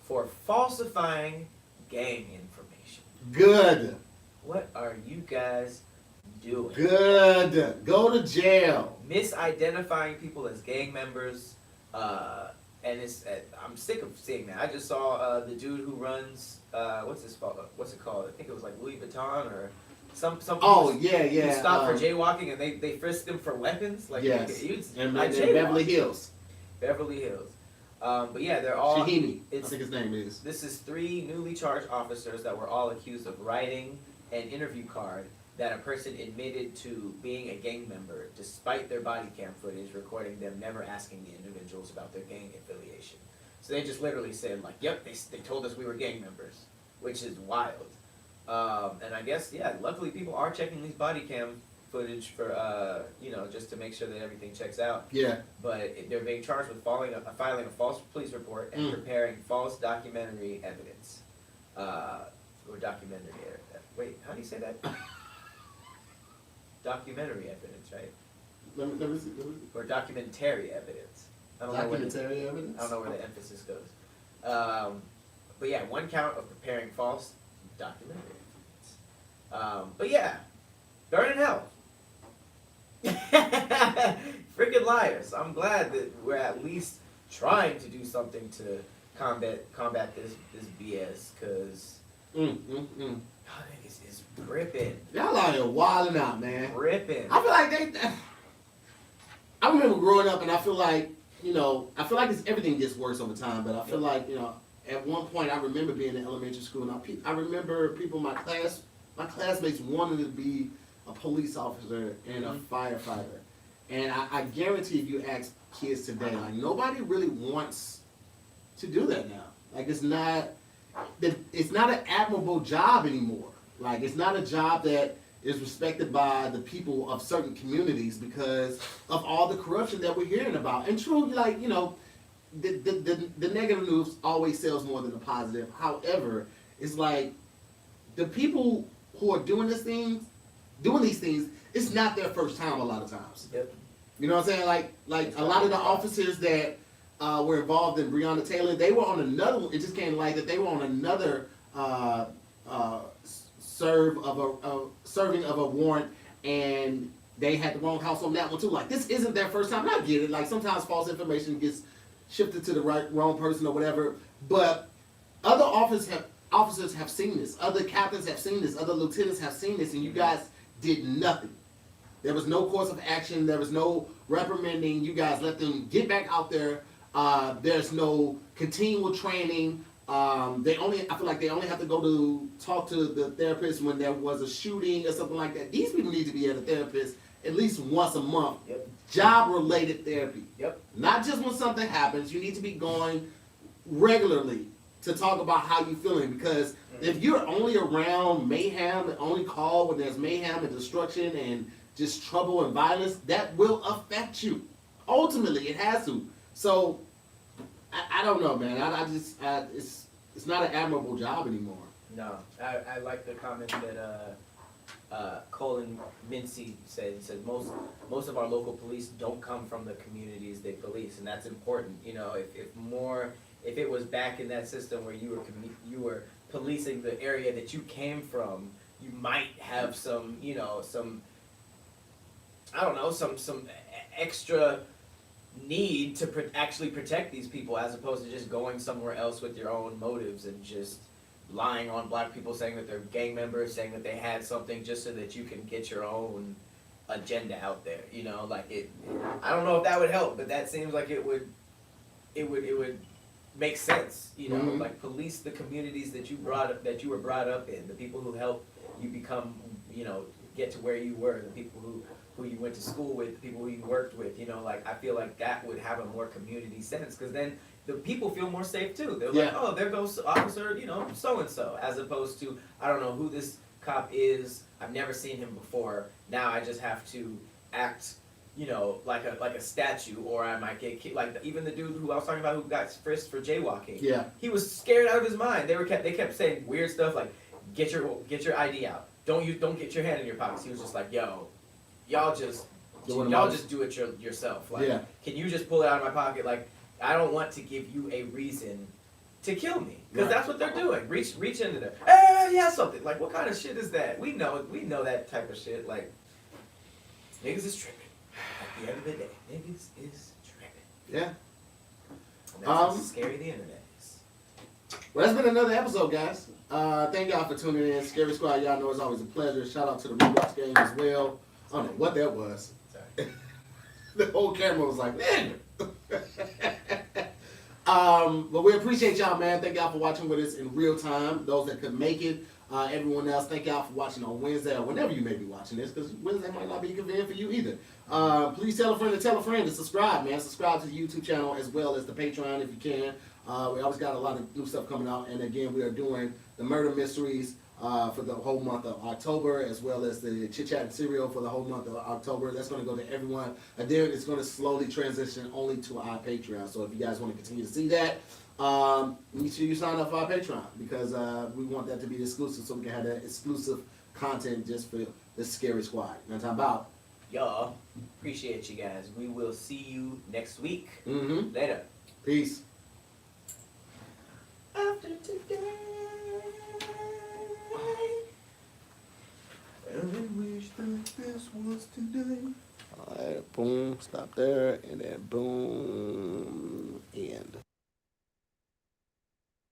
for falsifying gang information. Good. What are you guys doing? Good. Go to jail. Misidentifying people as gang members, and I'm sick of seeing that. I just saw the dude who runs what's it called? I think it was like Louis Vuitton or some. Oh yeah. Who stopped for jaywalking and they frisked him for weapons. Like yes. in Beverly Hills. Beverly Hills. But yeah, they're all. Shahini, I think his name is. This is 3 newly charged officers that were all accused of writing an interview card that a person admitted to being a gang member, despite their body cam footage recording them never asking the individuals about their gang affiliation. So they just literally said like, "Yep, they told us we were gang members," which is wild. And I guess luckily people are checking these body cam footage for just to make sure that everything checks out. Yeah. But they're being charged with filing a false police report and preparing false documentary evidence. Or documentary. Wait, how do you say that? Documentary evidence, right? Let me see. Or documentary evidence. Documentary evidence? I don't know where the emphasis goes. But yeah, 1 count of preparing false documentary evidence. But yeah, burn in hell. Freaking liars. I'm glad that we're at least trying to do something to combat this BS, because it's ripping. Y'all out here wilding out, man. Ripping. I feel like I remember growing up, and I feel like everything gets worse over time. But I feel like at one point I remember being in elementary school, and I remember people in my classmates wanted to be a police officer and a firefighter. And I guarantee if you ask kids today, like nobody really wants to do that now. Like it's not an admirable job anymore. Like it's not a job that is respected by the people of certain communities because of all the corruption that we're hearing about. And true, the negative news always sells more than the positive. However, it's like the people who are doing these things, it's not their first time a lot of times. Yep. You know what I'm saying? Like a lot of the officers that were involved in Breonna Taylor, they were on another. It just came like that they were on another serving of a warrant, and they had the wrong house on that one too. Like this isn't their first time. And I get it. Like sometimes false information gets shifted to the wrong person or whatever. But other officers have seen this. Other captains have seen this. Other lieutenants have seen this, and you guys did nothing. There was no course of action. There was no reprimanding. You guys let them get back out there. There's no continual training. I feel like they only have to go to talk to the therapist when there was a shooting or something like that. These people need to be at a therapist at least once a month. Yep. Job-related therapy. Yep. Not just when something happens. You need to be going regularly to talk about how you feeling, because if you're only around mayhem and only call when there's mayhem and destruction and just trouble and violence, that will affect you. Ultimately, it has to. So, I don't know, man. It's not an admirable job anymore. No, I like the comment that Colin Mincy said. He said most of our local police don't come from the communities they police, and that's important. You know, if it was back in that system where you were policing the area that you came from, you might have some I don't know, some extra need to actually protect these people, as opposed to just going somewhere else with your own motives and just lying on black people, saying that they're gang members, saying that they had something just so that you can get your own agenda out there. You know, like I don't know if that would help, but that seems like it would make sense. You know, like police the communities that you were brought up in, the people who helped you become, get to where you were, the people who you went to school with, the people who you worked with. Like I feel like that would have a more community sense, because then the people feel more safe too. They're like, oh, there goes officer, so and so, as opposed to, I don't know who this cop is, I've never seen him before. Now I just have to act, like a statue, or I might get kicked. Like even the dude who I was talking about who got frisked for jaywalking. Yeah, he was scared out of his mind. They kept saying weird stuff like, get your ID out. Don't get your hand in your pockets. He was just like, yo, y'all just do it yourself. Like, can you just pull it out of my pocket? Like, I don't want to give you a reason to kill me, because that's what they're doing. Reach into there. Hey, yeah, something. Like, what kind of shit is that? We know that type of shit. Like, niggas is tripping. At the end of the day, niggas is tripping. Yeah. And that's how scary the internet is. Well, that's been another episode, guys. Thank y'all for tuning in. Scary Squad, y'all know it's always a pleasure. Shout out to the Roblox game as well. I don't know what that was. Sorry. The whole camera was like, man. But we appreciate y'all, man. Thank y'all for watching with us in real time. Those that could make it. Everyone else, thank y'all for watching on Wednesday or whenever you may be watching this, because Wednesday might not be convenient for you either. Please tell a friend to subscribe, man. Subscribe to the YouTube channel as well as the Patreon if you can. We always got a lot of new stuff coming out. And again, we are doing the murder mysteries for the whole month of October, as well as the Chit Chat and Cereal for the whole month of October. That's going to go to everyone. And then it's going to slowly transition only to our Patreon. So if you guys want to continue to see that, make sure you sign up for our Patreon, because we want that to be exclusive, so we can have that exclusive content just for the Scary Squad. You know what I'm talking about? Y'all, appreciate you guys. We will see you next week. Later. Peace. After today, I wish that this was today. Alright, boom, stop there, and then boom.